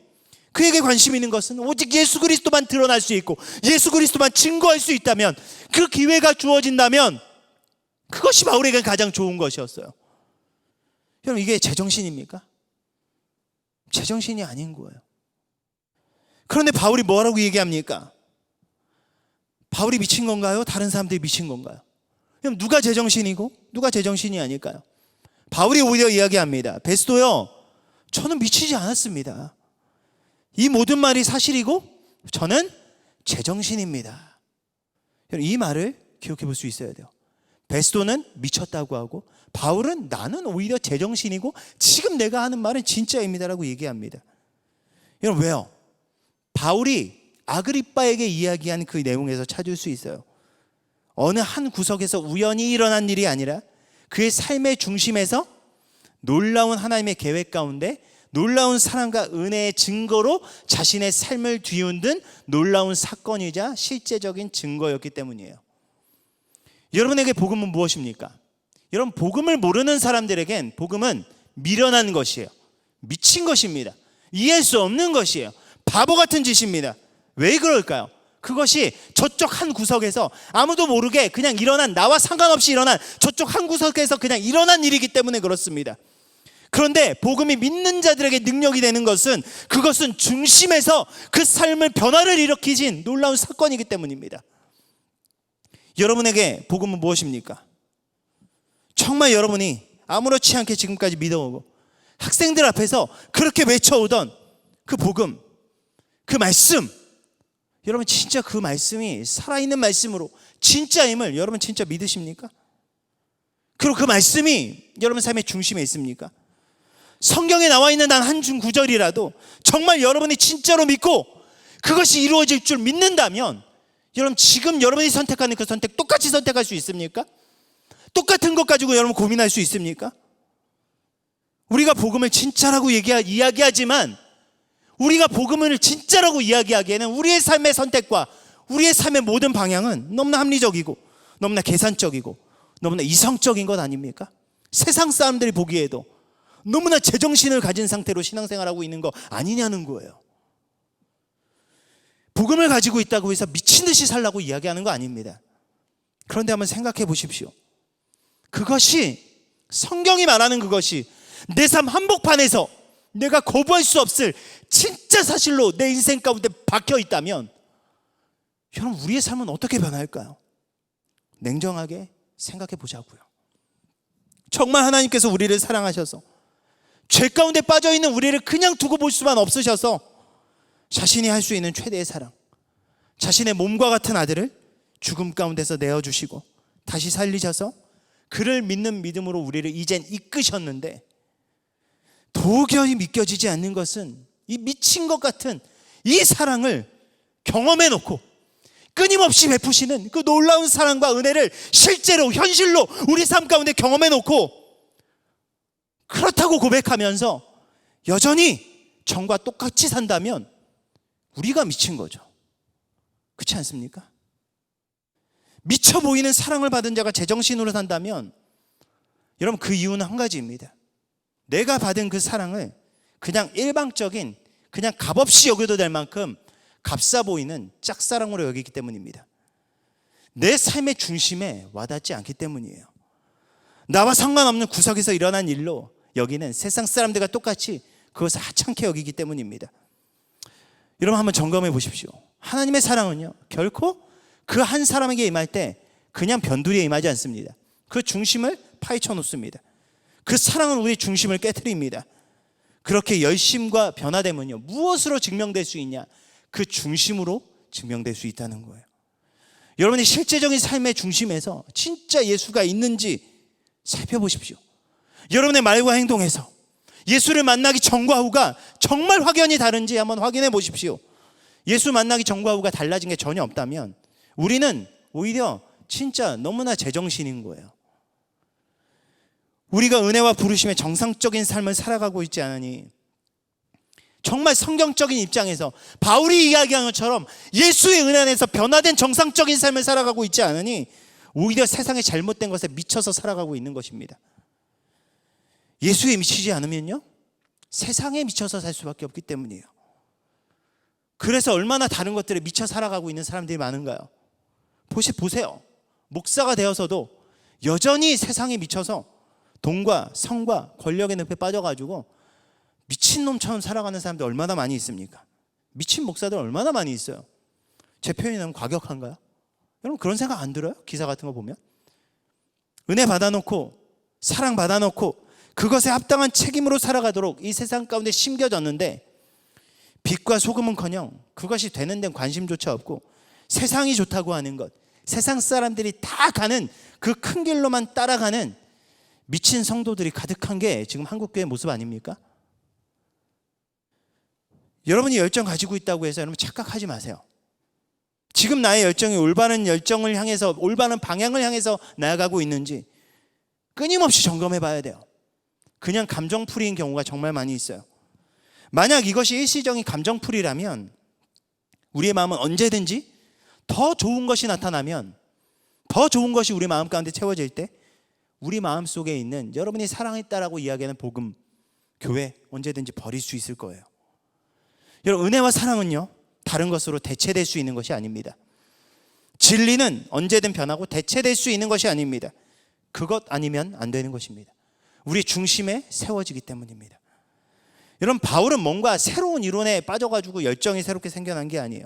그에게 관심 있는 것은 오직 예수 그리스도만 드러날 수 있고 예수 그리스도만 증거할 수 있다면, 그 기회가 주어진다면 그것이 바울에게 가장 좋은 것이었어요. 여러분 이게 제정신입니까? 제정신이 아닌 거예요. 그런데 바울이 뭐라고 얘기합니까? 바울이 미친 건가요? 다른 사람들이 미친 건가요? 그럼 누가 제정신이고 누가 제정신이 아닐까요? 바울이 오히려 이야기합니다. 베스도요, 저는 미치지 않았습니다. 이 모든 말이 사실이고 저는 제정신입니다. 이 말을 기억해 볼 수 있어야 돼요. 베스도는 미쳤다고 하고 바울은 나는 오히려 제정신이고 지금 내가 하는 말은 진짜입니다라고 얘기합니다. 여러분 왜요? 바울이 아그리빠에게 이야기한 그 내용에서 찾을 수 있어요. 어느 한 구석에서 우연히 일어난 일이 아니라 그의 삶의 중심에서 놀라운 하나님의 계획 가운데 놀라운 사랑과 은혜의 증거로 자신의 삶을 뒤흔든 놀라운 사건이자 실제적인 증거였기 때문이에요. 여러분에게 복음은 무엇입니까? 여러분, 복음을 모르는 사람들에겐 복음은 미련한 것이에요. 미친 것입니다. 이해할 수 없는 것이에요. 바보 같은 짓입니다. 왜 그럴까요? 그것이 저쪽 한 구석에서 아무도 모르게 그냥 일어난, 나와 상관없이 일어난 저쪽 한 구석에서 그냥 일어난 일이기 때문에 그렇습니다. 그런데 복음이 믿는 자들에게 능력이 되는 것은 그것은 중심에서 그 삶을 변화를 일으키신 놀라운 사건이기 때문입니다. 여러분에게 복음은 무엇입니까? 정말 여러분이 아무렇지 않게 지금까지 믿어오고 학생들 앞에서 그렇게 외쳐오던 그 복음, 그 말씀, 여러분 진짜 그 말씀이 살아있는 말씀으로 진짜임을 여러분 진짜 믿으십니까? 그리고 그 말씀이 여러분 삶의 중심에 있습니까? 성경에 나와 있는 단 한 중 구절이라도 정말 여러분이 진짜로 믿고 그것이 이루어질 줄 믿는다면 여러분 지금 여러분이 선택하는 그 선택 똑같이 선택할 수 있습니까? 똑같은 것 가지고 여러분 고민할 수 있습니까? 우리가 복음을 진짜라고 이야기하지만 우리가 복음을 진짜라고 이야기하기에는 우리의 삶의 선택과 우리의 삶의 모든 방향은 너무나 합리적이고 너무나 계산적이고 너무나 이성적인 것 아닙니까? 세상 사람들이 보기에도 너무나 제정신을 가진 상태로 신앙생활하고 있는 거 아니냐는 거예요. 복음을 가지고 있다고 해서 미친 듯이 살라고 이야기하는 거 아닙니다. 그런데 한번 생각해 보십시오. 그것이 성경이 말하는 그것이 내 삶 한복판에서 내가 거부할 수 없을 진짜 사실로 내 인생 가운데 박혀 있다면 여러분 우리의 삶은 어떻게 변할까요? 냉정하게 생각해 보자고요. 정말 하나님께서 우리를 사랑하셔서 죄 가운데 빠져있는 우리를 그냥 두고 볼 수만 없으셔서 자신이 할 수 있는 최대의 사랑, 자신의 몸과 같은 아들을 죽음 가운데서 내어주시고 다시 살리셔서 그를 믿는 믿음으로 우리를 이젠 이끄셨는데 도저히 믿겨지지 않는 것은 이 미친 것 같은 이 사랑을 경험해 놓고 끊임없이 베푸시는 그 놀라운 사랑과 은혜를 실제로 현실로 우리 삶 가운데 경험해 놓고 그렇다고 고백하면서 여전히 전과 똑같이 산다면 우리가 미친 거죠. 그렇지 않습니까? 미쳐 보이는 사랑을 받은 자가 제정신으로 산다면 여러분 그 이유는 한 가지입니다. 내가 받은 그 사랑을 그냥 일방적인 그냥 값없이 여겨도 될 만큼 값싸 보이는 짝사랑으로 여기기 때문입니다. 내 삶의 중심에 와닿지 않기 때문이에요. 나와 상관없는 구석에서 일어난 일로 여기는 세상 사람들과 똑같이 그것을 하찮게 여기기 때문입니다. 여러분 한번 점검해 보십시오. 하나님의 사랑은요 결코 그 한 사람에게 임할 때 그냥 변두리에 임하지 않습니다. 그 중심을 파헤쳐 놓습니다. 그 사랑은 우리 중심을 깨트립니다. 그렇게 열심과 변화됨은요 무엇으로 증명될 수 있냐? 그 중심으로 증명될 수 있다는 거예요. 여러분이 실제적인 삶의 중심에서 진짜 예수가 있는지 살펴보십시오. 여러분의 말과 행동에서 예수를 만나기 전과 후가 정말 확연히 다른지 한번 확인해 보십시오. 예수 만나기 전과 후가 달라진 게 전혀 없다면 우리는 오히려 진짜 너무나 제정신인 거예요. 우리가 은혜와 부르심의 정상적인 삶을 살아가고 있지 않으니 정말 성경적인 입장에서 바울이 이야기한 것처럼 예수의 은혜 안에서 변화된 정상적인 삶을 살아가고 있지 않으니 오히려 세상의 잘못된 것에 미쳐서 살아가고 있는 것입니다. 예수에 미치지 않으면요 세상에 미쳐서 살 수밖에 없기 때문이에요. 그래서 얼마나 다른 것들에 미쳐 살아가고 있는 사람들이 많은가요? 보세요. 목사가 되어서도 여전히 세상에 미쳐서 돈과 성과 권력의 늪에 빠져가지고 미친놈처럼 살아가는 사람들 얼마나 많이 있습니까? 미친 목사들 얼마나 많이 있어요. 제 표현이 너무 과격한가요? 여러분 그런 생각 안 들어요? 기사 같은 거 보면 은혜 받아놓고 사랑 받아놓고 그것에 합당한 책임으로 살아가도록 이 세상 가운데 심겨졌는데 빛과 소금은커녕 그것이 되는 데는 관심조차 없고 세상이 좋다고 하는 것, 세상 사람들이 다 가는 그 큰 길로만 따라가는 미친 성도들이 가득한 게 지금 한국교회 모습 아닙니까? 여러분이 열정 가지고 있다고 해서 여러분 착각하지 마세요. 지금 나의 열정이 올바른 열정을 향해서, 올바른 방향을 향해서 나아가고 있는지 끊임없이 점검해 봐야 돼요. 그냥 감정풀이인 경우가 정말 많이 있어요. 만약 이것이 일시적인 감정풀이라면 우리의 마음은 언제든지 더 좋은 것이 나타나면, 더 좋은 것이 우리 마음 가운데 채워질 때 우리 마음 속에 있는 여러분이 사랑했다라고 이야기하는 복음, 교회 언제든지 버릴 수 있을 거예요. 여러분, 은혜와 사랑은요 다른 것으로 대체될 수 있는 것이 아닙니다. 진리는 언제든 변하고 대체될 수 있는 것이 아닙니다. 그것 아니면 안 되는 것입니다. 우리 중심에 세워지기 때문입니다. 여러분, 바울은 뭔가 새로운 이론에 빠져가지고 열정이 새롭게 생겨난 게 아니에요.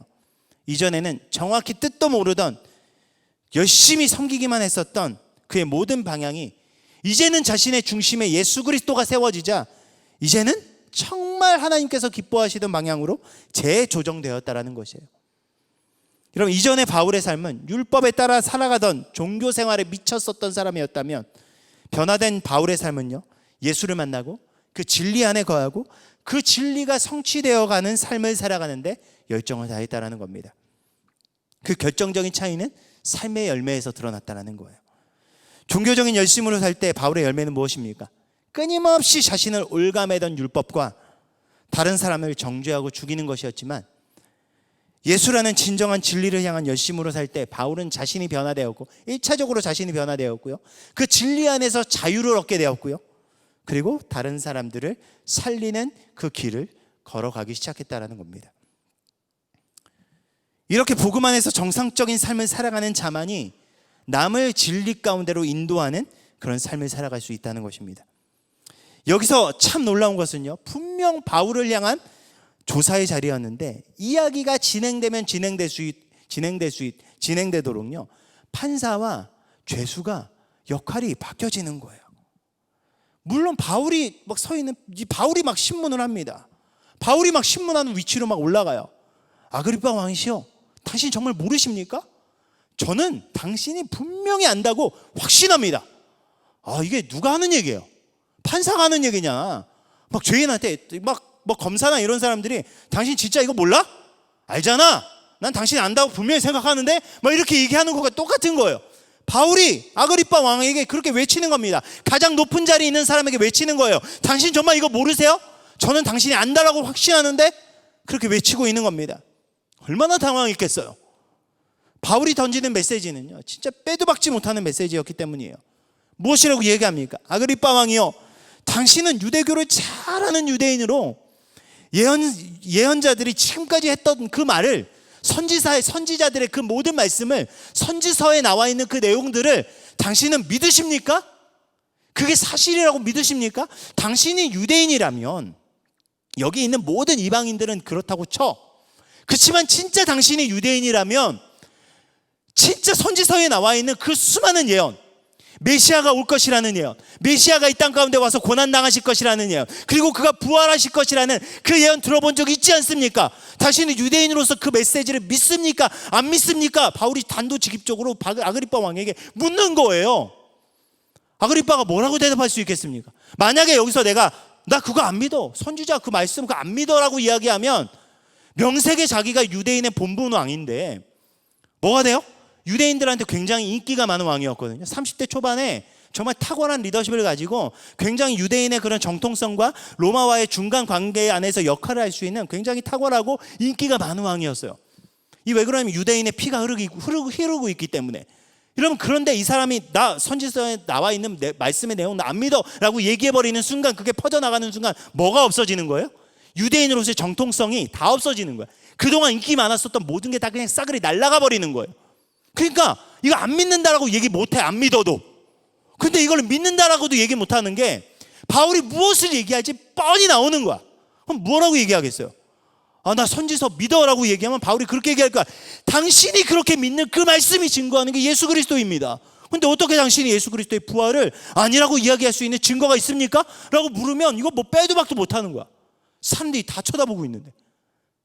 이전에는 정확히 뜻도 모르던, 열심히 섬기기만 했었던 그의 모든 방향이 이제는 자신의 중심에 예수 그리스도가 세워지자 이제는 정말 하나님께서 기뻐하시던 방향으로 재조정되었다라는 것이에요. 여러분, 이전의 바울의 삶은 율법에 따라 살아가던 종교 생활에 미쳤었던 사람이었다면, 변화된 바울의 삶은요 예수를 만나고 그 진리 안에 거하고 그 진리가 성취되어 가는 삶을 살아가는데 열정을 다했다라는 겁니다. 그 결정적인 차이는 삶의 열매에서 드러났다는 거예요. 종교적인 열심으로 살 때 바울의 열매는 무엇입니까? 끊임없이 자신을 올가매던 율법과 다른 사람을 정죄하고 죽이는 것이었지만, 예수라는 진정한 진리를 향한 열심으로 살 때 바울은 자신이 변화되었고, 1차적으로 자신이 변화되었고요, 그 진리 안에서 자유를 얻게 되었고요, 그리고 다른 사람들을 살리는 그 길을 걸어가기 시작했다는 겁니다. 이렇게 복음 안에서 정상적인 삶을 살아가는 자만이 남을 진리 가운데로 인도하는 그런 삶을 살아갈 수 있다는 것입니다. 여기서 참 놀라운 것은요, 분명 바울을 향한 조사의 자리였는데 이야기가 진행되도록요 판사와 죄수가 역할이 바뀌어지는 거예요. 물론 바울이 막 서 있는, 바울이 막 신문을 합니다. 바울이 막 신문하는 위치로 막 올라가요. 아그리빠 왕이시여, 당신 정말 모르십니까? 저는 당신이 분명히 안다고 확신합니다. 아, 이게 누가 하는 얘기예요? 판사가 하는 얘기냐? 막 죄인한테 막 검사나 이런 사람들이 당신 진짜 이거 몰라? 알잖아. 난 당신이 안다고 분명히 생각하는데 막 이렇게 얘기하는 거가 똑같은 거예요. 바울이 아그리빠 왕에게 그렇게 외치는 겁니다. 가장 높은 자리에 있는 사람에게 외치는 거예요. 당신 정말 이거 모르세요? 저는 당신이 안다라고 확신하는데, 그렇게 외치고 있는 겁니다. 얼마나 당황했겠어요. 바울이 던지는 메시지는요 진짜 빼도 박지 못하는 메시지였기 때문이에요. 무엇이라고 얘기합니까? 아그리빠 왕이요, 당신은 유대교를 잘 아는 유대인으로 예언자들이 지금까지 했던 그 말을, 선지자들의 그 모든 말씀을, 선지서에 나와 있는 그 내용들을 당신은 믿으십니까? 그게 사실이라고 믿으십니까? 당신이 유대인이라면 여기 있는 모든 이방인들은 그렇다고 쳐. 그렇지만 진짜 당신이 유대인이라면 진짜 선지서에 나와 있는 그 수많은 예언, 메시아가 올 것이라는 예언, 메시아가 이 땅 가운데 와서 고난당하실 것이라는 예언, 그리고 그가 부활하실 것이라는 그 예언 들어본 적 있지 않습니까? 당신은 유대인으로서 그 메시지를 믿습니까? 안 믿습니까? 바울이 단도직입적으로 아그리빠 왕에게 묻는 거예요. 아그리빠가 뭐라고 대답할 수 있겠습니까? 만약에 여기서 나 그거 안 믿어, 선지자 그 말씀 그거 안 믿어라고 이야기하면 명색에 자기가 유대인의 본분 왕인데 뭐가 돼요? 유대인들한테 굉장히 인기가 많은 왕이었거든요. 30대 초반에 정말 탁월한 리더십을 가지고 굉장히 유대인의 그런 정통성과 로마와의 중간 관계 안에서 역할을 할 수 있는 굉장히 탁월하고 인기가 많은 왕이었어요. 이 왜 그러냐면 유대인의 피가 흐르고 있기 때문에. 여러분, 그런데 이 사람이 나 선지서에 나와 있는 말씀의 내용 나 안 믿어라고 얘기해버리는 순간, 그게 퍼져나가는 순간 뭐가 없어지는 거예요? 유대인으로서의 정통성이 다 없어지는 거예요. 그동안 인기 많았었던 모든 게 다 그냥 싸그리 날아가 버리는 거예요. 그러니까 이거 안 믿는다라고 얘기 못해, 안 믿어도. 근데 이걸 믿는다라고도 얘기 못하는 게 바울이 무엇을 얘기할지 뻔히 나오는 거야. 그럼 뭐라고 얘기하겠어요? 아, 나 선지서 믿어라고 얘기하면 바울이 그렇게 얘기할 거야. 당신이 그렇게 믿는 그 말씀이 증거하는 게 예수 그리스도입니다. 근데 어떻게 당신이 예수 그리스도의 부활을 아니라고 이야기할 수 있는 증거가 있습니까? 라고 물으면 이거 뭐 빼도 박도 못하는 거야. 사람들이 다 쳐다보고 있는데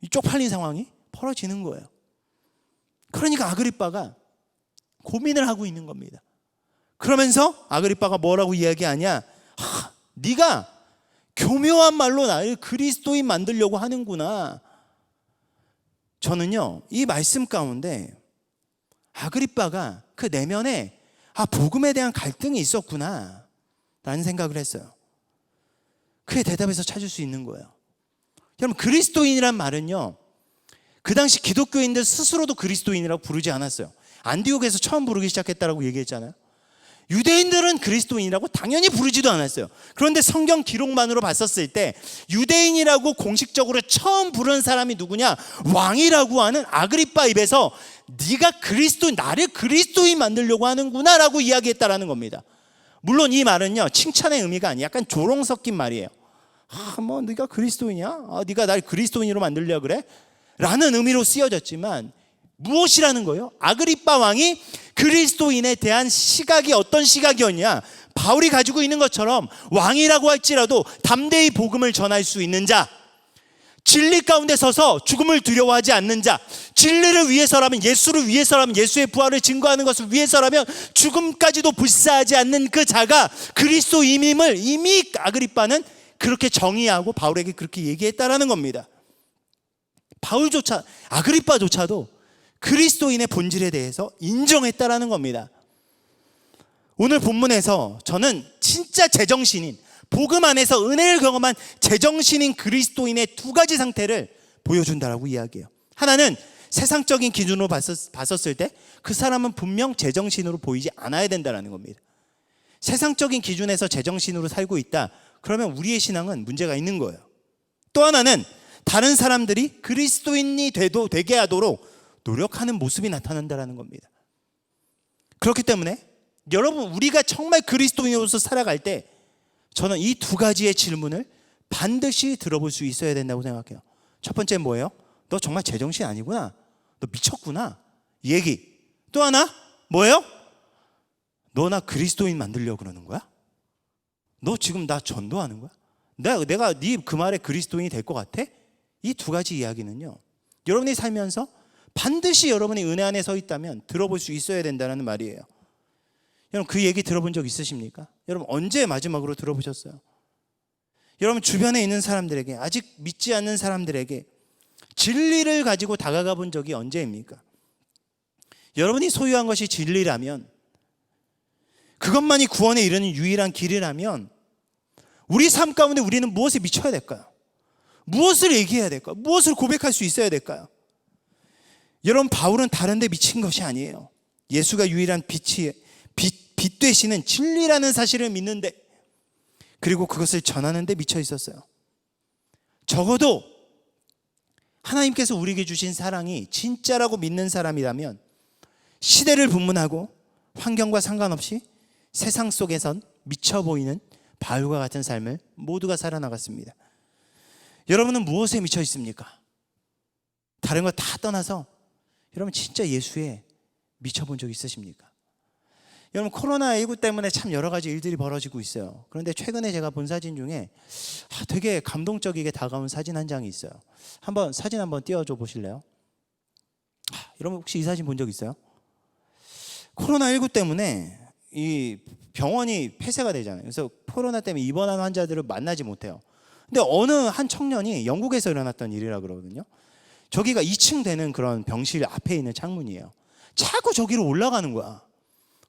이 쪽팔린 상황이 벌어지는 거예요. 그러니까 아그리빠가 고민을 하고 있는 겁니다. 그러면서 아그리빠가 뭐라고 이야기하냐? 네가 교묘한 말로 나를 그리스도인 만들려고 하는구나. 저는요 이 말씀 가운데 아그리빠가 그 내면에 복음에 대한 갈등이 있었구나 라는 생각을 했어요. 그의 대답에서 찾을 수 있는 거예요. 여러분, 그리스도인이란 말은요 그 당시 기독교인들 스스로도 그리스도인이라고 부르지 않았어요. 안디옥에서 처음 부르기 시작했다라고 얘기했잖아요. 유대인들은 그리스도인이라고 당연히 부르지도 않았어요. 그런데 성경 기록만으로 봤었을 때 유대인이라고 공식적으로 처음 부른 사람이 누구냐? 왕이라고 하는 아그리빠 입에서 네가 나를 그리스도인 만들려고 하는구나 라고 이야기했다라는 겁니다. 물론 이 말은요 칭찬의 의미가 아니에요. 약간 조롱 섞인 말이에요. 뭐 네가 그리스도인이야? 네가 날 그리스도인으로 만들려고 그래? 라는 의미로 쓰여졌지만 무엇이라는 거예요? 아그리빠 왕이 그리스도인에 대한 시각이 어떤 시각이었냐? 바울이 가지고 있는 것처럼 왕이라고 할지라도 담대히 복음을 전할 수 있는 자, 진리 가운데 서서 죽음을 두려워하지 않는 자, 진리를 위해서라면, 예수를 위해서라면, 예수의 부활을 증거하는 것을 위해서라면 죽음까지도 불사하지 않는 그 자가 그리스도인임을 이미 아그리빠는 그렇게 정의하고 바울에게 그렇게 얘기했다라는 겁니다. 아그리빠조차도 그리스도인의 본질에 대해서 인정했다라는 겁니다. 오늘 본문에서 저는 진짜 제정신인, 복음 안에서 은혜를 경험한 제정신인 그리스도인의 두 가지 상태를 보여준다라고 이야기해요. 하나는 세상적인 기준으로 봤었을 때 그 사람은 분명 제정신으로 보이지 않아야 된다는 겁니다. 세상적인 기준에서 제정신으로 살고 있다, 그러면 우리의 신앙은 문제가 있는 거예요. 또 하나는 다른 사람들이 그리스도인이 되게 하도록 노력하는 모습이 나타난다는 겁니다. 그렇기 때문에 여러분, 우리가 정말 그리스도인으로서 살아갈 때 저는 이 두 가지의 질문을 반드시 들어볼 수 있어야 된다고 생각해요. 첫 번째는 뭐예요? 너 정말 제정신 아니구나, 너 미쳤구나, 이 얘기. 또 하나 뭐예요? 너 나 그리스도인 만들려고 그러는 거야? 너 지금 나 전도하는 거야? 내가 네 그 말에 그리스도인이 될 것 같아? 이 두 가지 이야기는요 여러분이 살면서 반드시 여러분이 은혜 안에 서 있다면 들어볼 수 있어야 된다는 말이에요. 여러분, 그 얘기 들어본 적 있으십니까? 여러분, 언제 마지막으로 들어보셨어요? 여러분, 주변에 있는 사람들에게, 아직 믿지 않는 사람들에게 진리를 가지고 다가가 본 적이 언제입니까? 여러분이 소유한 것이 진리라면, 그것만이 구원에 이르는 유일한 길이라면 우리 삶 가운데 우리는 무엇에 미쳐야 될까요? 무엇을 얘기해야 될까요? 무엇을 고백할 수 있어야 될까요? 여러분, 바울은 다른 데 미친 것이 아니에요. 예수가 유일한 빛 되시는 진리라는 사실을 믿는데, 그리고 그것을 전하는 데 미쳐 있었어요. 적어도 하나님께서 우리에게 주신 사랑이 진짜라고 믿는 사람이라면 시대를 분문하고 환경과 상관없이 세상 속에선 미쳐 보이는 바울과 같은 삶을 모두가 살아나갔습니다. 여러분은 무엇에 미쳐 있습니까? 다른 거 다 떠나서 여러분 진짜 예수에 미쳐본 적 있으십니까? 여러분, 코로나19 때문에 참 여러 가지 일들이 벌어지고 있어요. 그런데 최근에 제가 본 사진 중에 되게 감동적이게 다가온 사진 한 장이 있어요. 사진 한번 띄워줘 보실래요? 여러분, 혹시 이 사진 본 적 있어요? 코로나19 때문에 이 병원이 폐쇄가 되잖아요. 그래서 코로나 때문에 입원한 환자들을 만나지 못해요. 근데 어느 한 청년이 영국에서 일어났던 일이라 그러거든요. 저기가 2층 되는 그런 병실 앞에 있는 창문이에요. 자꾸 저기로 올라가는 거야.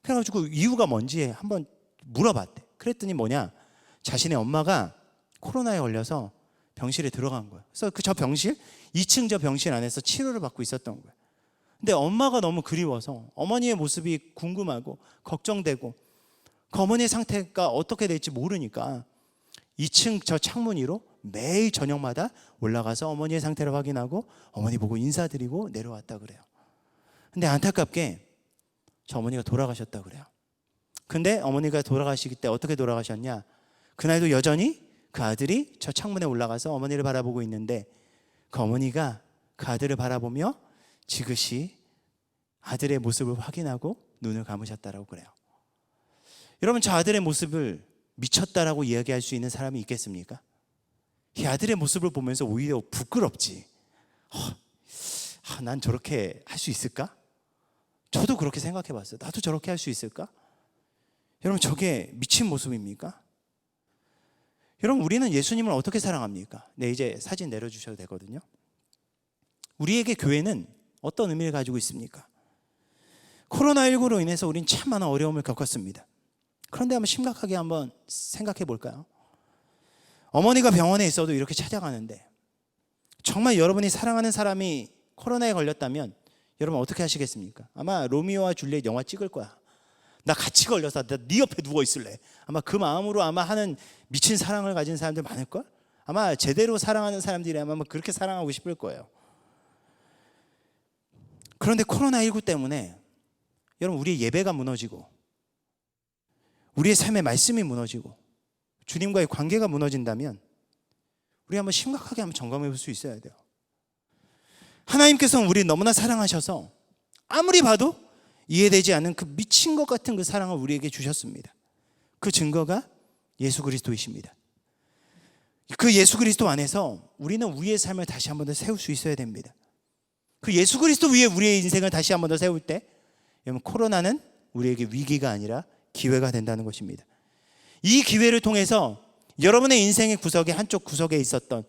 그래가지고 이유가 뭔지 한번 물어봤대. 그랬더니 뭐냐, 자신의 엄마가 코로나에 걸려서 병실에 들어간 거야. 그래서 저 병실, 2층 저 병실 안에서 치료를 받고 있었던 거야. 근데 엄마가 너무 그리워서 어머니의 모습이 궁금하고 걱정되고 그 어머니의 상태가 어떻게 될지 모르니까 2층 저 창문 위로 매일 저녁마다 올라가서 어머니의 상태를 확인하고 어머니 보고 인사드리고 내려왔다 그래요. 근데 안타깝게 저 어머니가 돌아가셨다 그래요. 근데 어머니가 돌아가시기 때 어떻게 돌아가셨냐, 그날도 여전히 그 아들이 저 창문에 올라가서 어머니를 바라보고 있는데 그 어머니가 그 아들을 바라보며 지그시 아들의 모습을 확인하고 눈을 감으셨다라고 그래요. 여러분, 저 아들의 모습을 미쳤다라고 이야기할 수 있는 사람이 있겠습니까? 이 아들의 모습을 보면서 오히려 부끄럽지. 난 저렇게 할 수 있을까? 저도 그렇게 생각해 봤어요. 나도 저렇게 할 수 있을까? 여러분, 저게 미친 모습입니까? 여러분, 우리는 예수님을 어떻게 사랑합니까? 네, 이제 사진 내려주셔도 되거든요. 우리에게 교회는 어떤 의미를 가지고 있습니까? 코로나19로 인해서 우린 참 많은 어려움을 겪었습니다. 그런데 한번 심각하게 한번 생각해 볼까요? 어머니가 병원에 있어도 이렇게 찾아가는데 정말 여러분이 사랑하는 사람이 코로나에 걸렸다면 여러분 어떻게 하시겠습니까? 아마 로미오와 줄리엣 영화 찍을 거야. 나 같이 걸려서 나 네 옆에 누워 있을래. 아마 그 마음으로 아마 하는 미친 사랑을 가진 사람들 많을걸? 아마 제대로 사랑하는 사람들이 아마 그렇게 사랑하고 싶을 거예요. 그런데 코로나19 때문에 여러분 우리의 예배가 무너지고 우리의 삶의 말씀이 무너지고 주님과의 관계가 무너진다면 우리 한번 심각하게 한번 점검해 볼 수 있어야 돼요. 하나님께서는 우리를 너무나 사랑하셔서 아무리 봐도 이해되지 않는 그 미친 것 같은 그 사랑을 우리에게 주셨습니다. 그 증거가 예수 그리스도이십니다. 그 예수 그리스도 안에서 우리는 우리의 삶을 다시 한번 더 세울 수 있어야 됩니다. 그 예수 그리스도 위에 우리의 인생을 다시 한번 더 세울 때 여러분 코로나는 우리에게 위기가 아니라 기회가 된다는 것입니다. 이 기회를 통해서 여러분의 인생의 구석에 한쪽 구석에 있었던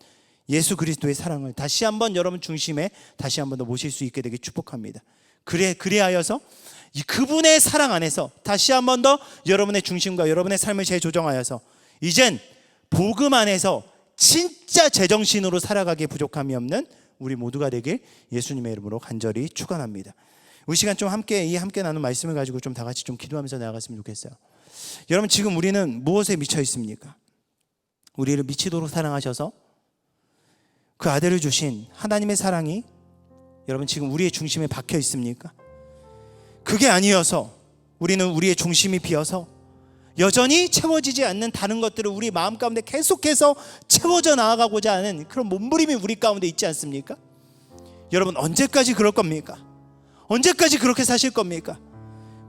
예수 그리스도의 사랑을 다시 한번 여러분 중심에 다시 한번 더 모실 수 있게 되길 축복합니다. 그래하여서 그분의 사랑 안에서 다시 한번 더 여러분의 중심과 여러분의 삶을 재조정하여서 이젠 복음 안에서 진짜 제정신으로 살아가기에 부족함이 없는 우리 모두가 되길 예수님의 이름으로 간절히 축원합니다. 우리 시간 좀 함께 나눈 말씀을 가지고 좀 다 같이 좀 기도하면서 나아갔으면 좋겠어요. 여러분 지금 우리는 무엇에 미쳐 있습니까? 우리를 미치도록 사랑하셔서 그 아들을 주신 하나님의 사랑이 여러분 지금 우리의 중심에 박혀 있습니까? 그게 아니어서 우리는 우리의 중심이 비어서 여전히 채워지지 않는 다른 것들을 우리 마음 가운데 계속해서 채워져 나아가고자 하는 그런 몸부림이 우리 가운데 있지 않습니까? 여러분 언제까지 그럴 겁니까? 언제까지 그렇게 사실 겁니까?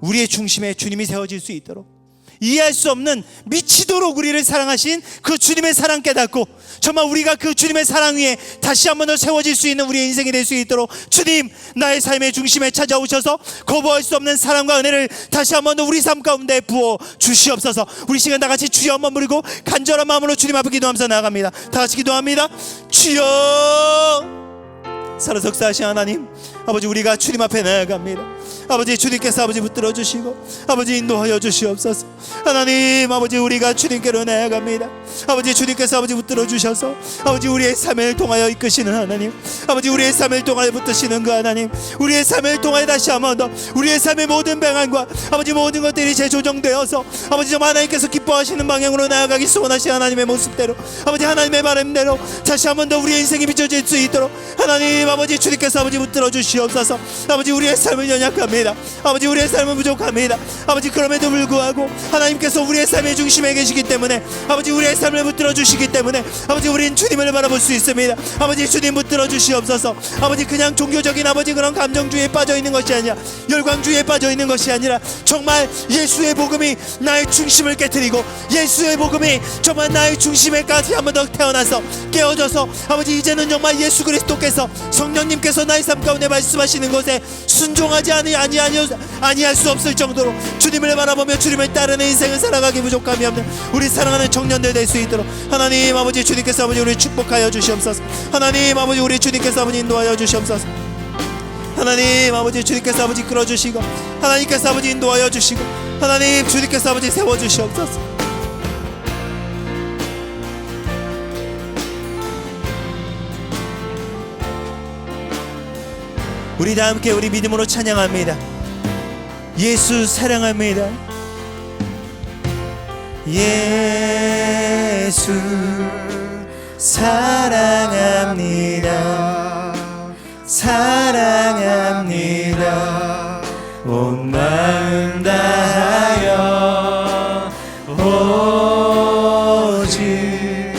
우리의 중심에 주님이 세워질 수 있도록 이해할 수 없는 미치도록 우리를 사랑하신 그 주님의 사랑 깨닫고 정말 우리가 그 주님의 사랑 위에 다시 한번 더 세워질 수 있는 우리의 인생이 될 수 있도록 주님 나의 삶의 중심에 찾아오셔서 거부할 수 없는 사랑과 은혜를 다시 한번 더 우리 삶 가운데 부어 주시옵소서. 우리 시간 다 같이 주여 한번 부르고 간절한 마음으로 주님 앞에 기도하면서 나아갑니다. 다 같이 기도합니다. 주여 살아석사하신 하나님 아버지 우리가 주님 앞에 나아갑니다. 아버지 주님께서 아버지 붙들어 주시고 아버지 인도하여 주시옵소서. 하나님 아버지 우리가 주님께로 나아갑니다. 아버지 주님께서 아버지 붙들어 주셔서 아버지 우리의 삶을 통하여 이끄시는 하나님 아버지 우리의 삶을 통하여 붙드시는 그 하나님 우리의 삶을 통하여 다시 한번 더 우리의 삶의 모든 방향과 아버지 모든 것들이 재조정되어서 아버지 정말 하나님께서 기뻐하시는 방향으로 나아가기 소원하신 하나님의 모습대로 아버지 하나님의 바람대로 다시 한번 더 우리의 인생이 비춰질 수 있도록 하나님 아버지 주님께서 아버지 붙들어 주시옵소서. 아버지 우리의 삶은 연약합니다. 아버지 우리의 삶은 부족합니다. 아버지 그럼에도 불구하고 하나님께서 우리의 삶의 중심에 계시기 때문에 아버지 우리의 삶을 붙들어 주시기 때문에 아버지 우리는 주님을 바라볼 수 있습니다. 아버지 주님 붙들어 주시옵소서. 아버지 그냥 종교적인 아버지 그런 감정주의에 빠져 있는 것이 아니라 열광주의에 빠져 있는 것이 아니라 정말 예수의 복음이 나의 중심을 깨트리고 예수의 복음이 정말 나의 중심에까지 한번 더 태어나서 깨어져서 아버지 이제는 정말 예수 그리스도께서 성령님께서 나의 삶 가운데 말씀하시는 것에 순종하지 아니할 수 없을 정도로 주님을 바라보며 주님을 따르는 인생을 살아가기 부족함이 없는 우리 사랑하는 청년들 될 수 있도록 하나님 아버지 주님께서 아버지 우리를 축복하여 주시옵소서. 하나님 아버지 우리 주님께서 아버지 인도하여 주시옵소서. 하나님 아버지 주님께서 아버지 끌어주시고 하나님께서 아버지 인도하여 주시고 하나님 주님께서 아버지 세워주시옵소서. 우리 다 함께 우리 믿음으로 찬양합니다. 예수 사랑합니다. 예수 사랑합니다. 사랑합니다. 온 마음 다하여 오직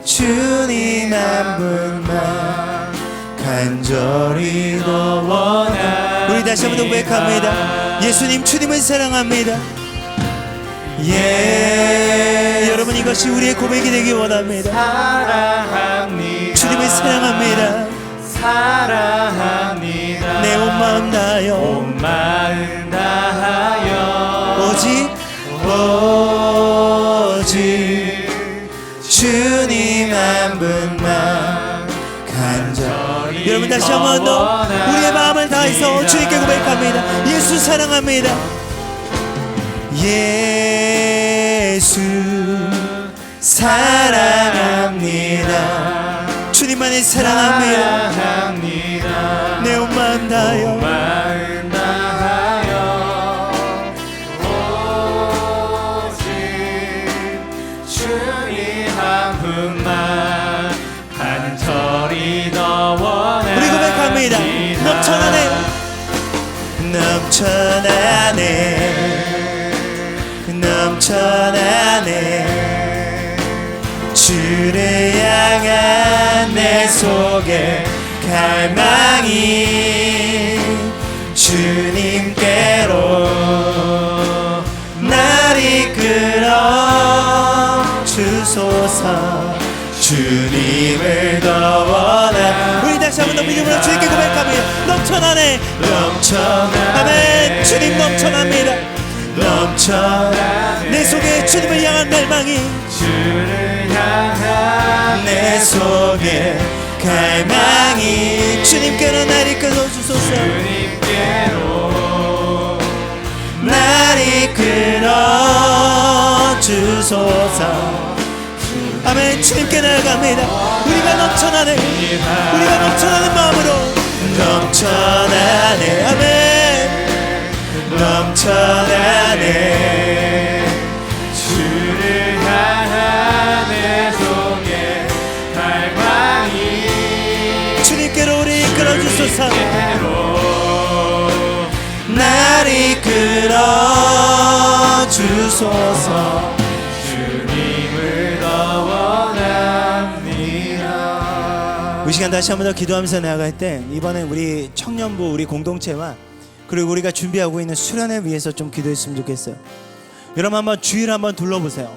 주님 한 분만 간절히 더 원합니다. 우리 다시 한번 고백합니다. 예수님 주님을 사랑합니다. 여러분 이것이 우리의 고백이 되기 원합니다. 사랑합니다. 주님을 사랑합니다. 사랑합니다. 내 온 마음 다하여 온 마음 다하여 오직 주님 한 분만 간절히 여러분 다시 한 번 더 우리의 마음을 다해서 주님께 고백합니다. 예수 사랑합니다. 예수 사랑합니다. 주님만을 사랑합니다. 내 온 마음 다하여 주님 한 분만 간절히 더 원합니다. 우리 고백합니다. 넘쳐나네 넘쳐나네 넘쳐나네 주를 향한 내 속에 갈망이 주님께로 날 이끌어 주소서. 주님을 더 원하. 우리 다시 한번 더 믿음으로 주님께 고백합니다. 넘쳐나네 넘쳐나네 주님 넘쳐납니다. 넘쳐나네 내 속에 주님을 향한 갈망이 주를 향한 내 속에 갈망이 주님께로 날 이끌어 주소서. 주님께로 날 이끌어 주소서. 아멘. 주님께 나아갑니다. 우리가 넘쳐나네 우리가 넘쳐나는 마음으로 넘쳐나네 아멘 넘쳐나네 주를 향한 내 속에 갈망이 주님께로 우리 이끌어 주소서. 날 이끌어 주소서. 이 시간 다시 한번 더 기도하면서 나아갈 때 이번에 우리 청년부 우리 공동체와 그리고 우리가 준비하고 있는 수련회 위해서 좀 기도했으면 좋겠어요. 여러분 한번 주위를 한번 둘러보세요.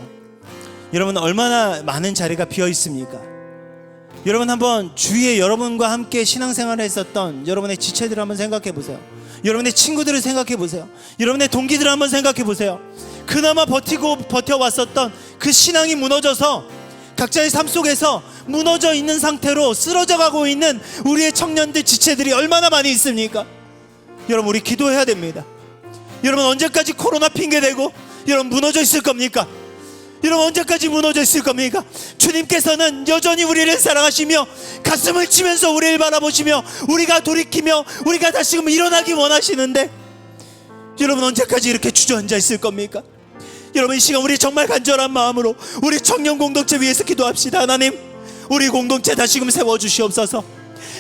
여러분 얼마나 많은 자리가 비어 있습니까? 여러분 한번 주위에 여러분과 함께 신앙생활을 했었던 여러분의 지체들을 한번 생각해 보세요. 여러분의 친구들을 생각해 보세요. 여러분의 동기들을 한번 생각해 보세요. 그나마 버텨왔었던 그 신앙이 무너져서 각자의 삶 속에서 무너져 있는 상태로 쓰러져 가고 있는 우리의 청년들 지체들이 얼마나 많이 있습니까? 여러분 우리 기도해야 됩니다. 여러분 언제까지 코로나 핑계대고 여러분 무너져 있을 겁니까? 여러분 언제까지 무너져 있을 겁니까? 주님께서는 여전히 우리를 사랑하시며 가슴을 치면서 우리를 바라보시며 우리가 돌이키며 우리가 다시금 일어나기 원하시는데 여러분 언제까지 이렇게 주저앉아 있을 겁니까? 여러분 이 시간 우리 정말 간절한 마음으로 우리 청년 공동체 위해서 기도합시다. 하나님 우리 공동체 다시금 세워주시옵소서.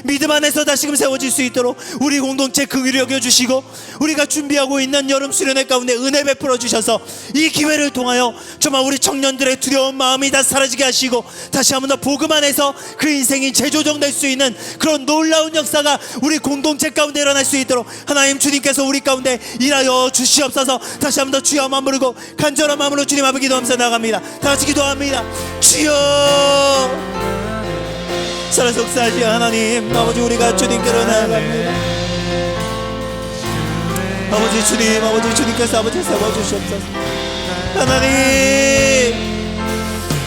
믿음 안에서 다시금 세워질 수 있도록 우리 공동체 긍휼히 여겨주시고 우리가 준비하고 있는 여름 수련회 가운데 은혜 베풀어 주셔서 이 기회를 통하여 정말 우리 청년들의 두려운 마음이 다 사라지게 하시고 다시 한번 더 복음 안에서 그 인생이 재조정될 수 있는 그런 놀라운 역사가 우리 공동체 가운데 일어날 수 있도록 하나님 주님께서 우리 가운데 일하여 주시옵소서. 다시 한번 더 주여 마음 부르고 간절한 마음으로 주님 앞에 기도하면서 나갑니다. 다 같이 기도합니다. 주여 살아 속사하시오 하나님 아버지 우리가 주님께로 나아갑니다. 아버지 주님 아버지 주님께서 아버지 세워주시옵소서. 하나님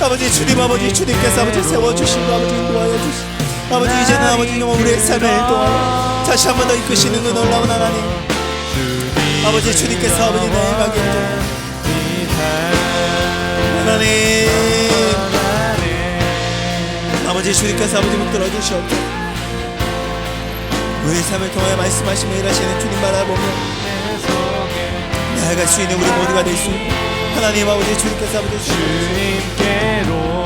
아버지 주님 아버지 주님께서 아버지 세워주시고 아버지 인도하여 주시고 아버지 이제는 아버지 정말 우리의 삶을 통하여 다시 한 번 더 이끄시는 그 놀라운 하나님 아버지 주님께서 아버지 내가게 하나님 아버지 주님께서 아버지 붙들어 주시옵소서. 우리의 삶을 통하여 말씀하시며 일하시는 주님 바라보며 나아갈 수 있는 우리 모두가 될 수 있는 하나님 아버지 주님께서 아버지 주님께로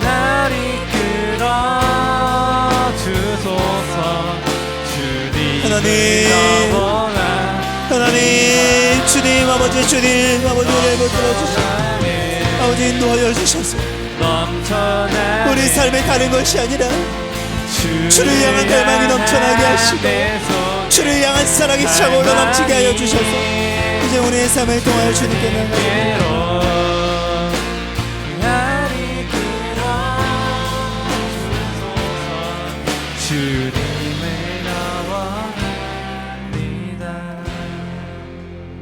날 이끌어 주소서. 하나님 하나님 주님 아버지 주님 아버지 우리를 붙들어 주시옵소서. 아버지 인도하여 주셔서 우리 삶에 가는 것이 아니라 주를 향한 갈망이 넘쳐나게 하시고 주를 향한 사랑이 차고로 넘치게 하여 주셔서 이제 우리의 삶을 통하여 주님께 나아갑니다.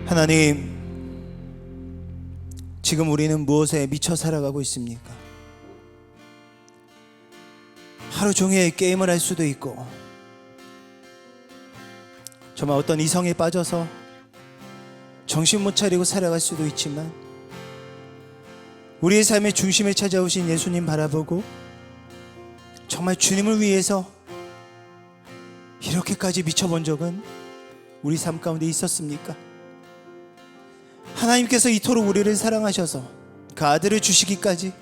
하나님 지금 우리는 무엇에 미쳐 살아가고 있습니까? 하루 종일 게임을 할 수도 있고, 정말 어떤 이성에 빠져서 정신 못 차리고 살아갈 수도 있지만, 우리의 삶의 중심에 찾아오신 예수님 바라보고 정말 주님을 위해서 이렇게까지 미쳐본 적은 우리 삶 가운데 있었습니까? 하나님께서 이토록 우리를 사랑하셔서 그 아들을 주시기까지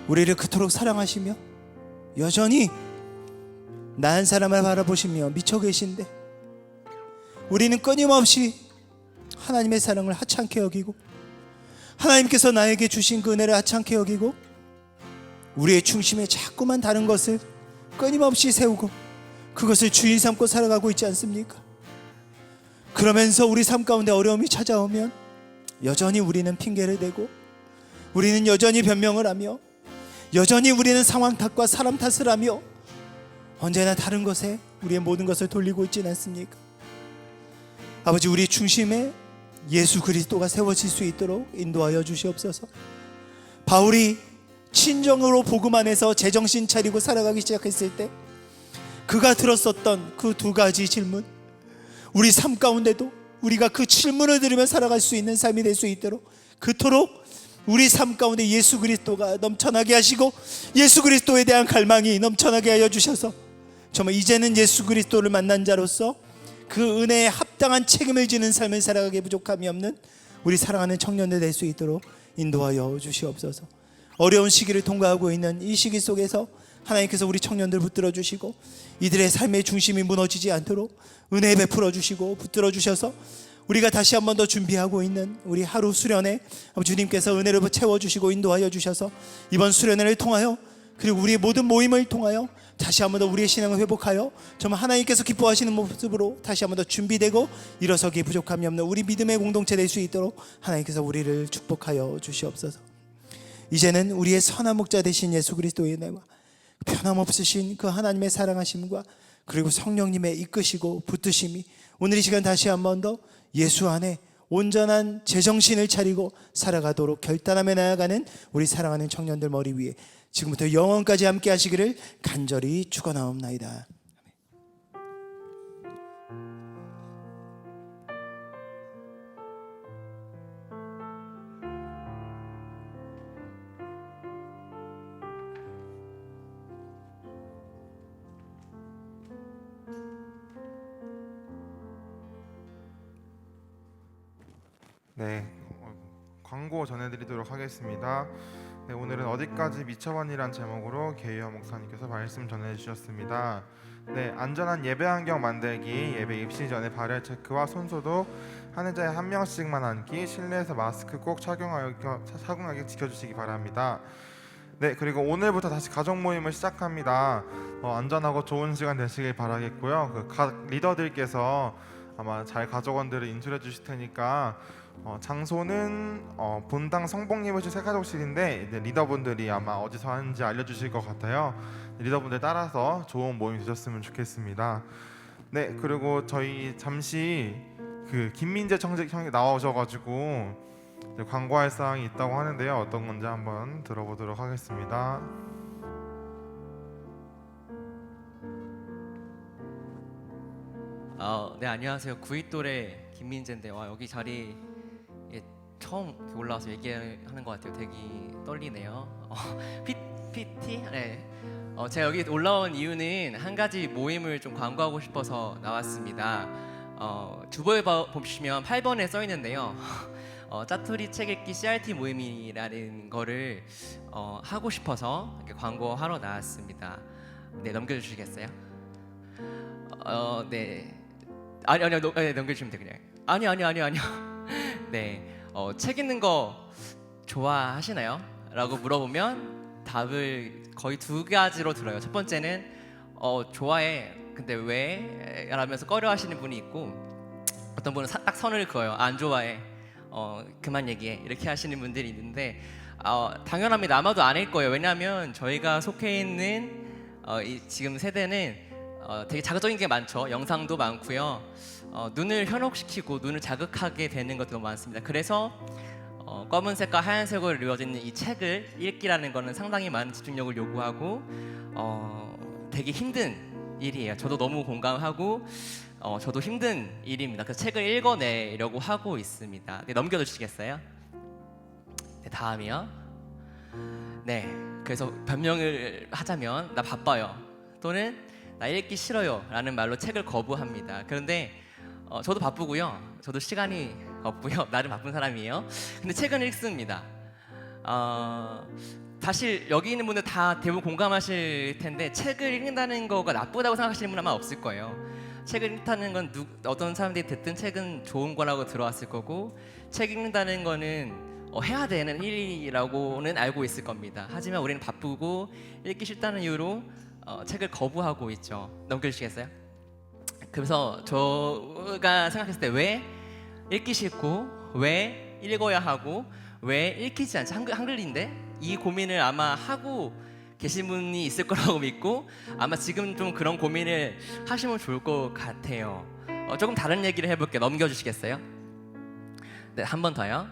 우리를 그토록 사랑하시며 여전히 나 한 사람을 바라보시며 미쳐 계신데, 우리는 끊임없이 하나님의 사랑을 하찮게 여기고, 하나님께서 나에게 주신 그 은혜를 하찮게 여기고, 우리의 중심에 자꾸만 다른 것을 끊임없이 세우고 그것을 주인 삼고 살아가고 있지 않습니까? 그러면서 우리 삶 가운데 어려움이 찾아오면 여전히 우리는 핑계를 대고, 우리는 여전히 변명을 하며, 여전히 우리는 상황 탓과 사람 탓을 하며 언제나 다른 것에 우리의 모든 것을 돌리고 있지는 않습니까? 아버지, 우리 중심에 예수 그리스도가 세워질 수 있도록 인도하여 주시옵소서. 바울이 친정으로 복음 안에서 제정신 차리고 살아가기 시작했을 때 그가 들었었던 그 두 가지 질문, 우리 삶 가운데도 우리가 그 질문을 들으며 살아갈 수 있는 삶이 될 수 있도록 그토록 우리 삶 가운데 예수 그리스도가 넘쳐나게 하시고 예수 그리스도에 대한 갈망이 넘쳐나게 하여 주셔서 정말 이제는 예수 그리스도를 만난 자로서 그 은혜에 합당한 책임을 지는 삶을 살아가기에 부족함이 없는 우리 사랑하는 청년들 될 수 있도록 인도하여 주시옵소서. 어려운 시기를 통과하고 있는 이 시기 속에서 하나님께서 우리 청년들 붙들어 주시고 이들의 삶의 중심이 무너지지 않도록 은혜 베풀어 주시고 붙들어 주셔서 우리가 다시 한 번 더 준비하고 있는 우리 하루 수련회 주님께서 은혜로 채워주시고 인도하여 주셔서 이번 수련회를 통하여 그리고 우리의 모든 모임을 통하여 다시 한 번 더 우리의 신앙을 회복하여 정말 하나님께서 기뻐하시는 모습으로 다시 한 번 더 준비되고 일어서기에 부족함이 없는 우리 믿음의 공동체 될 수 있도록 하나님께서 우리를 축복하여 주시옵소서. 이제는 우리의 선한 목자 되신 예수 그리스도의 은혜와 변함없으신 그 하나님의 사랑하심과 그리고 성령님의 이끄시고 붙드심이 오늘 이 시간 다시 한 번 더 예수 안에 온전한 제정신을 차리고 살아가도록 결단하며 나아가는 우리 사랑하는 청년들 머리 위에 지금부터 영원까지 함께 하시기를 간절히 축원하옵나이다. 네, 광고 전해드리도록 하겠습니다. 네, 오늘은 어디까지 미쳐봤니란 제목으로 계유현 목사님께서 말씀 전해주셨습니다. 네, 안전한 예배 환경 만들기, 예배 입시 전에 발열 체크와 손소독, 한 의자에 한 명씩만 앉기, 실내에서 마스크 꼭 착용하게 지켜주시기 바랍니다. 네, 그리고 오늘부터 다시 가족 모임을 시작합니다. 안전하고 좋은 시간 되시길 바라겠고요. 각 리더들께서 아마 잘 가족원들을 인솔해 주실 테니까 장소는 본당 성복예배실 새가족실인데 이제 리더분들이 아마 어디서 하는지 알려주실 것 같아요. 리더분들 따라서 좋은 모임 되셨으면 좋겠습니다. 네, 그리고 저희 잠시 그 김민재 청직 형이 나오셔가지고 광고할 사항이 있다고 하는데요. 어떤 건지 한번 들어보도록 하겠습니다. 네, 안녕하세요. 구윗돌의 김민재인데 여기 자리 처음 이렇게 올라와서 얘기하는 것 같아요. 되게 떨리네요. PT? 네. 제가 여기 올라온 이유는 한 가지 모임을 좀 광고하고 싶어서 나왔습니다. 주보에 보시면 8번에 써 있는데요. 짜투리 책 읽기 CRT 모임이라는 거를 하고 싶어서 이렇게 광고하러 나왔습니다. 네, 넘겨주시겠어요? 네. 아니요, 네, 넘겨주시면 돼요. 그냥. 아니요. 네. 책 읽는 거 좋아하시나요? 라고 물어보면 답을 거의 두 가지로 들어요. 첫 번째는 좋아해. 근데 왜? 라면서 꺼려 하시는 분이 있고, 어떤 분은 딱 선을 그어요. 안 좋아해. 그만 얘기해. 이렇게 하시는 분들이 있는데 당연합니다. 아마도 아닐 거예요. 왜냐하면 저희가 속해 있는 이 지금 세대는 되게 자극적인 게 많죠. 영상도 많고요. 눈을 현혹시키고 눈을 자극하게 되는 것도 많습니다. 그래서 검은색과 하얀색으로 이루어진 이 책을 읽기라는 거는 상당히 많은 집중력을 요구하고 되게 힘든 일이에요. 저도 너무 공감하고 저도 힘든 일입니다. 그래서 책을 읽어내려고 하고 있습니다. 네, 넘겨주시겠어요? 네, 다음이요. 네, 그래서 변명을 하자면 나 바빠요 또는 나 읽기 싫어요 라는 말로 책을 거부합니다. 그런데 저도 바쁘고요. 저도 시간이 없고요. 나름 바쁜 사람이에요. 근데 책은 읽습니다. 사실 여기 있는 분들 다 대부분 공감하실 텐데 책을 읽는다는 거가 나쁘다고 생각하시는 분 아마 없을 거예요. 책을 읽다는 건 어떤 사람들이 듣든 책은 좋은 거라고 들어왔을 거고 책 읽는다는 거는 해야 되는 일이라고는 알고 있을 겁니다. 하지만 우리는 바쁘고 읽기 싫다는 이유로 책을 거부하고 있죠. 넘겨주시겠어요? 그래서 제가 생각했을 때 왜 읽기 싫고 왜 읽어야 하고 왜 읽히지 않지? 한글인데 이 고민을 아마 하고 계신 분이 있을 거라고 믿고 아마 지금 좀 그런 고민을 하시면 좋을 것 같아요. 조금 다른 얘기를 해볼게요. 넘겨주시겠어요? 네, 한 번 더요.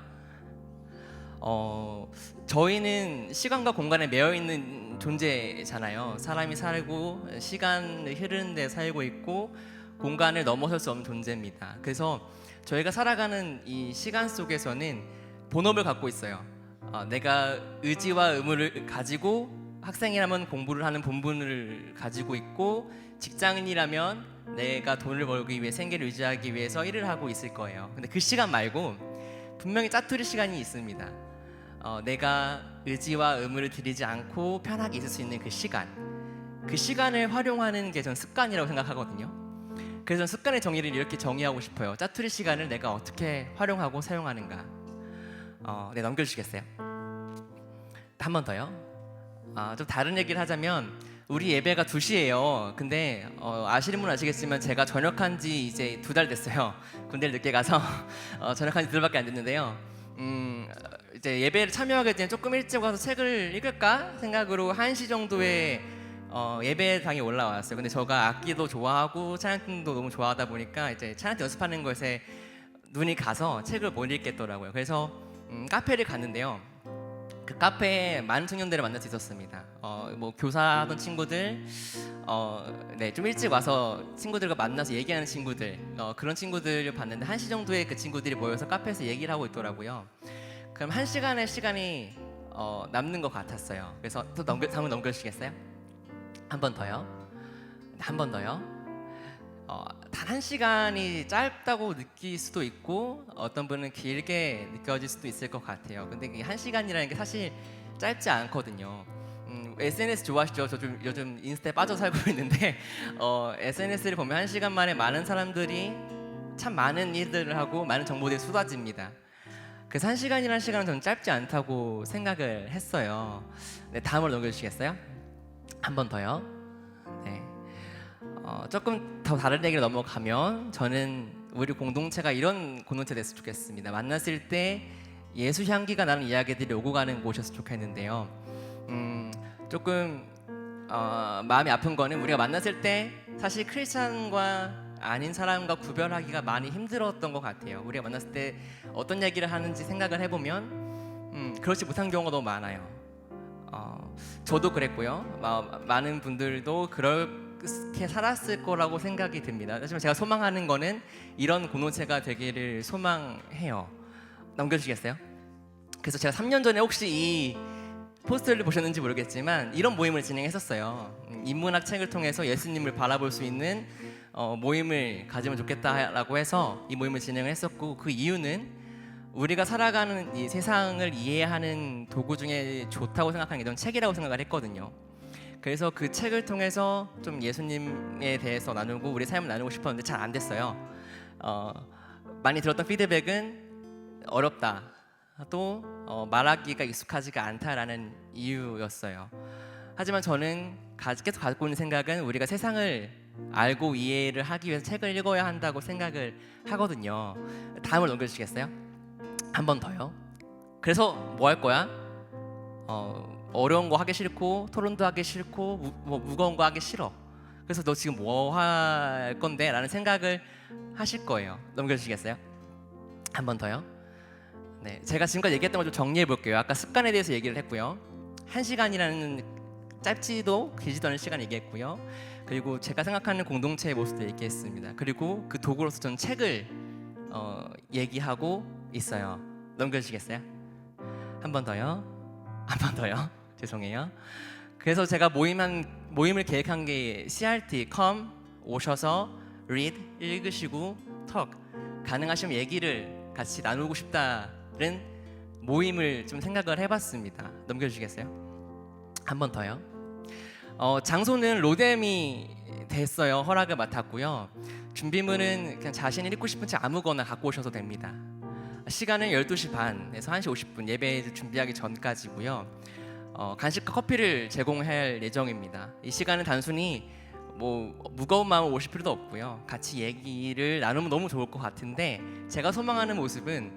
저희는 시간과 공간에 매여 있는 존재잖아요. 사람이 살고 시간이 흐르는 데 살고 있고 공간을 넘어설 수 없는 존재입니다. 그래서 저희가 살아가는 이 시간 속에서는 본업을 갖고 있어요. 내가 의지와 의무를 가지고 학생이라면 공부를 하는 본분을 가지고 있고 직장인이라면 내가 돈을 벌기 위해 생계를 유지하기 위해서 일을 하고 있을 거예요. 근데 그 시간 말고 분명히 짜투리 시간이 있습니다. 내가 의지와 의무를 들이지 않고 편하게 있을 수 있는 그 시간을 활용하는 게 전 습관이라고 생각하거든요. 그래서 전 습관의 정의를 이렇게 정의하고 싶어요. 짜투리 시간을 내가 어떻게 활용하고 사용하는가. 네, 넘겨주시겠어요? 한 번 더요. 좀 다른 얘기를 하자면 우리 예배가 2시예요. 근데 아시는 분은 아시겠지만 제가 전역한 지 이제 2달 됐어요. 군대를 늦게 가서 전역한 지 2달밖에 안 됐는데요. 이제 예배를 참여하게 되면 조금 일찍 와서 책을 읽을까 생각으로 1시 정도에 예배당에 올라왔어요. 근데 제가 악기도 좋아하고 찬양팀도 너무 좋아하다 보니까 이제 찬양팀 연습하는 것에 눈이 가서 책을 못 읽겠더라고요. 그래서 카페를 갔는데요. 그 카페에 많은 청년들을 만날 수 있었습니다. 뭐 교사하던 친구들, 네, 좀 일찍 와서 친구들과 만나서 얘기하는 친구들, 그런 친구들을 봤는데 1시 정도에 그 친구들이 모여서 카페에서 얘기를 하고 있더라고요. 그럼 1시간의 시간이 남는 것 같았어요. 그래서 또 한번 넘겨주시겠어요? 한 번 더요. 한 번 더요. 단 1시간이 짧다고 느낄 수도 있고 어떤 분은 길게 느껴질 수도 있을 것 같아요. 근데 이 1시간이라는 게 사실 짧지 않거든요. SNS 좋아하시죠? 저 요즘 인스타에 빠져 살고 있는데 SNS를 보면 1시간 만에 많은 사람들이 참 많은 일들을 하고 많은 정보들이 쏟아집니다. 그래서 1시간이라는 시간은 저는 짧지 않다고 생각을 했어요. 네, 다음으로 넘겨주시겠어요? 한 번 더요. 네. 조금 더 다른 얘기로 넘어가면 저는 우리 공동체가 이런 공동체 됐으면 좋겠습니다. 만났을 때 예수 향기가 나는 이야기들이 오고 가는 곳이었으면 좋겠는데요. 조금 마음이 아픈 거는 우리가 만났을 때 사실 크리스찬과 아닌 사람과 구별하기가 많이 힘들었던 것 같아요. 우리가 만났을 때 어떤 얘기를 하는지 생각을 해보면 그렇지 못한 경우가 너무 많아요. 저도 그랬고요. 많은 분들도 그렇게 살았을 거라고 생각이 듭니다. 하지만 제가 소망하는 거는 이런 공동체가 되기를 소망해요. 넘겨주시겠어요? 그래서 제가 3년 전에 혹시 이 포스터를 보셨는지 모르겠지만 이런 모임을 진행했었어요. 인문학 책을 통해서 예수님을 바라볼 수 있는 모임을 가지면 좋겠다라고 해서 이 모임을 진행을 했었고, 그 이유는 우리가 살아가는 이 세상을 이해하는 도구 중에 좋다고 생각하는 게 저는 책이라고 생각을 했거든요. 그래서 그 책을 통해서 좀 예수님에 대해서 나누고 우리 삶을 나누고 싶었는데 잘 안 됐어요. 많이 들었던 피드백은 어렵다, 또 말하기가 익숙하지가 않다라는 이유였어요. 하지만 저는 계속 갖고 있는 생각은 우리가 세상을 알고 이해를 하기 위해서 책을 읽어야 한다고 생각을 하거든요. 다음을 넘겨주시겠어요? 한 번 더요. 그래서 뭐 할 거야? 어려운 거 하기 싫고 토론도 하기 싫고 무거운 거 하기 싫어. 그래서 너 지금 뭐 할 건데? 라는 생각을 하실 거예요. 넘겨주시겠어요? 한 번 더요. 네, 제가 지금까지 얘기했던 걸 좀 정리해 볼게요. 아까 습관에 대해서 얘기를 했고요. 1시간이라는 짧지도 길지도 않은 시간 얘기했고요. 그리고 제가 생각하는 공동체의 모습도 얘기했습니다. 그리고 그 도구로서 저는 책을 얘기하고 있어요. 넘겨주시겠어요? 한 번 더요. 한 번 더요. 죄송해요. 그래서 제가 모임을 계획한 게 CRT, come 오셔서 read 읽으시고 talk 가능하시면 얘기를 같이 나누고 싶다는 모임을 좀 생각을 해봤습니다. 넘겨주시겠어요? 한 번 더요. 장소는 로뎀이 됐어요. 허락을 맡았고요. 준비물은 그냥 자신이 읽고 싶은 책 아무거나 갖고 오셔도 됩니다. 시간은 12시 반에서 1시 50분 예배 준비하기 전까지고요. 간식과 커피를 제공할 예정입니다. 이 시간은 단순히 뭐 무거운 마음을 오실 필요도 없고요. 같이 얘기를 나누면 너무 좋을 것 같은데 제가 소망하는 모습은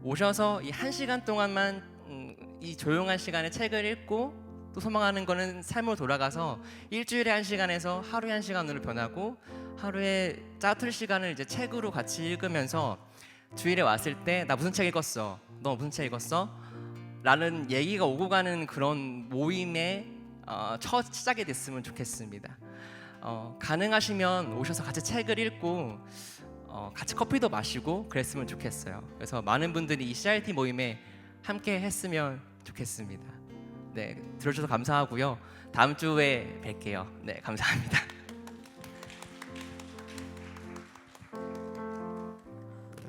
오셔서 이 1시간 동안만 이 조용한 시간에 책을 읽고 또 소망하는 거는 삶으로 돌아가서 일주일에 1시간에서 하루에 1시간으로 변하고 하루에 짜투리 시간을 이제 책으로 같이 읽으면서 주일에 왔을 때 나 무슨 책 읽었어? 너 무슨 책 읽었어? 라는 얘기가 오고 가는 그런 모임의 첫 시작이 됐으면 좋겠습니다. 가능하시면 오셔서 같이 책을 읽고 같이 커피도 마시고 그랬으면 좋겠어요. 그래서 많은 분들이 이 CRT 모임에 함께 했으면 좋겠습니다. 네, 들어주셔서 감사하고요. 다음 주에 뵐게요. 네, 감사합니다.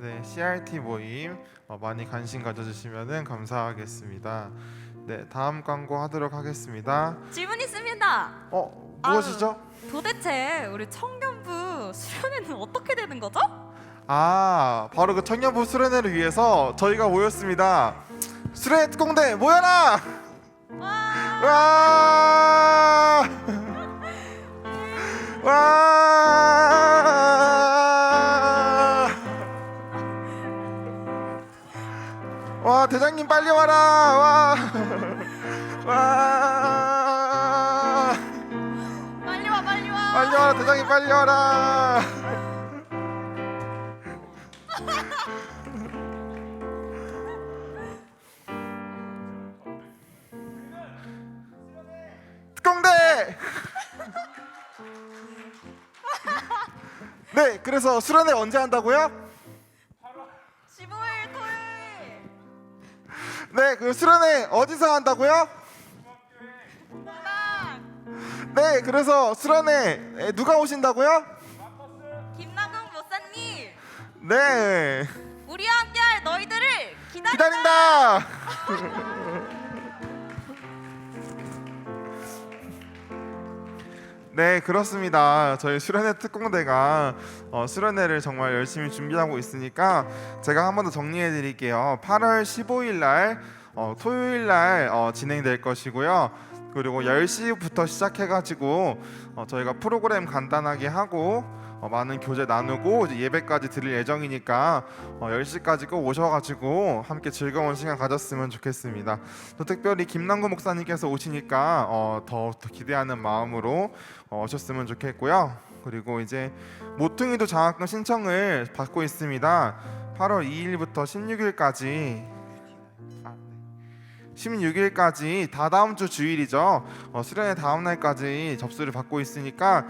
네, CRT 모임 많이 관심 가져주시면 감사하겠습니다. 네, 다음 광고 하도록 하겠습니다. 질문 있습니다. 무엇이죠? 도대체 우리 청년부 수련회는 어떻게 되는 거죠? 바로 그 청년부 수련회를 위해서 저희가 모였습니다. 수련회 특공대 모여라! 와! 와, 대장님 빨리 와라! 와! 빨리 와, 빨리 와. 빨리 와라, 대장님 빨리 와라! 특공대! 네, 그래서 수련회 언제 한다고요? 15일 토요일. 네, 그 수련회 어디서 한다고요? 동방 네, 그래서 수련회 누가 오신다고요? 김남국 목사님, 네, 우리와 함께할 너희들을 기다린다. 네, 그렇습니다. 저희 수련회 특공대가 수련회를 정말 열심히 준비하고 있으니까 제가 한 번 더 정리해 드릴게요. 8월 15일 날 토요일 날 진행될 것이고요. 그리고 10시부터 시작해가지고 저희가 프로그램 간단하게 하고 많은 교재 나누고 이제 예배까지 드릴 예정이니까 10시까지 꼭 오셔가지고 함께 즐거운 시간 가졌으면 좋겠습니다. 또 특별히 김남구 목사님께서 오시니까 더 기대하는 마음으로 오셨으면 좋겠고요. 그리고 이제 모퉁이도 장학금 신청을 받고 있습니다. 8월 2일부터 16일까지 다다음 주 주일이죠. 수련회 다음 날까지 접수를 받고 있으니까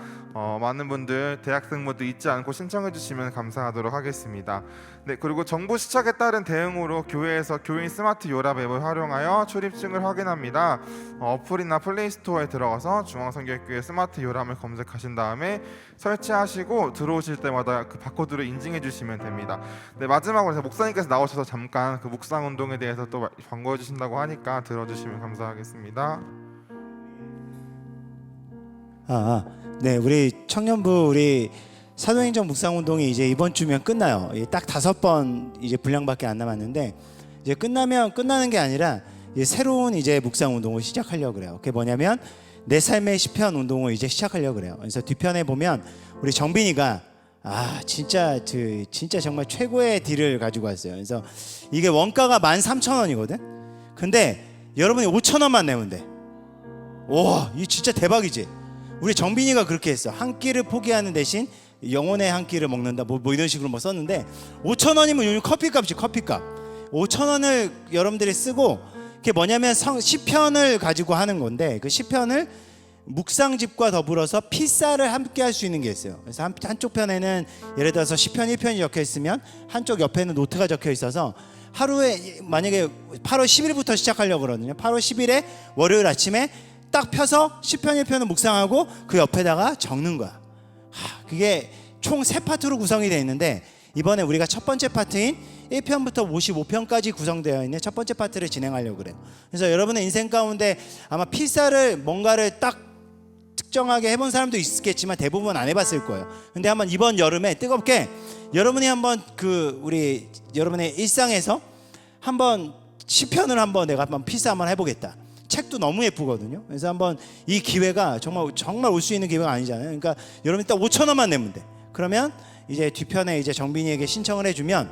많은 분들 대학생분들 잊지 않고 신청해 주시면 감사하도록 하겠습니다. 네, 그리고 정부 시착에 따른 대응으로 교회에서 교인 스마트 요랍 앱을 활용하여 출입증을 확인합니다. 어플이나 플레이스토어에 들어가서 중앙성결교회 스마트 요람을 검색하신 다음에 설치하시고 들어오실 때마다 그 바코드로 인증해 주시면 됩니다. 네, 마지막으로 제가 목사님께서 나오셔서 잠깐 그 묵상 운동에 대해서 또 광고해 주신다고 하니까 들어주시면 감사하겠습니다. 네, 우리 청년부 우리 사도행전 묵상운동이 이제 이번 주면 끝나요. 딱 5번 이제 분량밖에 안 남았는데 이제 끝나는 게 아니라 이제 새로운 이제 묵상운동을 시작하려고 그래요. 그게 뭐냐면 내 삶의 시편 운동을 이제 시작하려고 그래요. 그래서 뒤편에 보면 우리 정빈이가 진짜 정말 최고의 딜을 가지고 왔어요. 그래서 이게 원가가 13,000원이거든. 근데 여러분이 5,000원만 내면 돼. 와, 이 진짜 대박이지. 우리 정빈이가 그렇게 했어. 한 끼를 포기하는 대신 영혼의 한 끼를 먹는다. 뭐 이런 식으로 썼는데 5,000원이면 요즘 커피값이 커피값. 5,000원을 여러분들이 쓰고 그게 뭐냐면 시편을 가지고 하는 건데 그 시편을 묵상집과 더불어서 필사를 함께 할 수 있는 게 있어요. 그래서 한쪽 편에는 예를 들어서 시편 1편이 적혀 있으면 한쪽 옆에는 노트가 적혀 있어서 하루에 만약에 8월 10일부터 시작하려고 그러거든요. 8월 10일에 월요일 아침에 딱 펴서 시편 1편을 묵상하고 그 옆에다가 적는 거야. 그게 총 3파트로 구성이 되어 있는데 이번에 우리가 첫 번째 파트인 1편부터 55편까지 구성되어 있는 첫 번째 파트를 진행하려고 그래요. 그래서 여러분의 인생 가운데 아마 필사를 뭔가를 딱 특정하게 해본 사람도 있겠지만 대부분 안 해봤을 거예요. 근데 한번 이번 여름에 뜨겁게 여러분이 한번 우리 여러분의 일상에서 한번 시편을 한번 내가 한번 필사 한번 해보겠다. 책도 너무 예쁘거든요. 그래서 한번 이 기회가 정말 올 수 있는 기회가 아니잖아요. 그러니까 여러분이 딱 5,000원만 내면 돼. 그러면 이제 뒤편에 이제 정빈이에게 신청을 해주면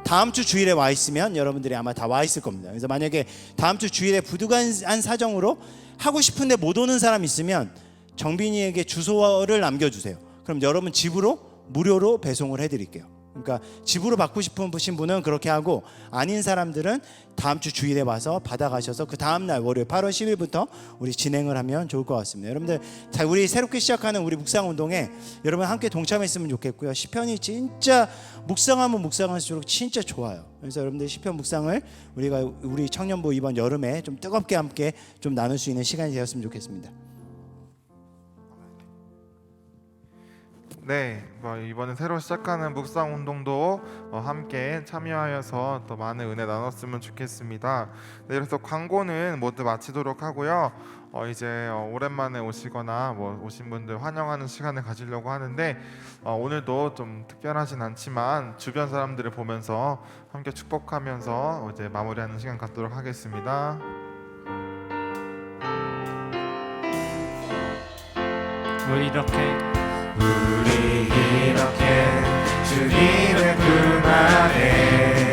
다음 주 주일에 와 있으면 여러분들이 아마 다 와 있을 겁니다. 그래서 만약에 다음 주 주일에 부득이한 사정으로 하고 싶은데 못 오는 사람 있으면 정빈이에게 주소를 남겨주세요. 그럼 여러분 집으로 무료로 배송을 해드릴게요. 그러니까 집으로 받고 싶으신 분은 그렇게 하고 아닌 사람들은 다음 주 주일에 와서 받아가셔서 그 다음 날 월요일 8월 10일부터 우리 진행을 하면 좋을 것 같습니다. 여러분들 우리 새롭게 시작하는 우리 묵상 운동에 여러분 함께 동참했으면 좋겠고요. 시편이 진짜 묵상하면 묵상할수록 진짜 좋아요. 그래서 여러분들 시편 묵상을 우리 청년부 이번 여름에 좀 뜨겁게 함께 좀 나눌 수 있는 시간이 되었으면 좋겠습니다. 네, 이번에 새로 시작하는 묵상 운동도 함께 참여하여서 또 많은 은혜 나눴으면 좋겠습니다. 네, 그래서 광고는 모두 마치도록 하고요. 이제 오랜만에 오시거나 오신 분들 환영하는 시간을 가지려고 하는데 오늘도 좀 특별하진 않지만 주변 사람들을 보면서 함께 축복하면서 이제 마무리하는 시간 갖도록 하겠습니다. 우리 이렇게 주님의 품 안에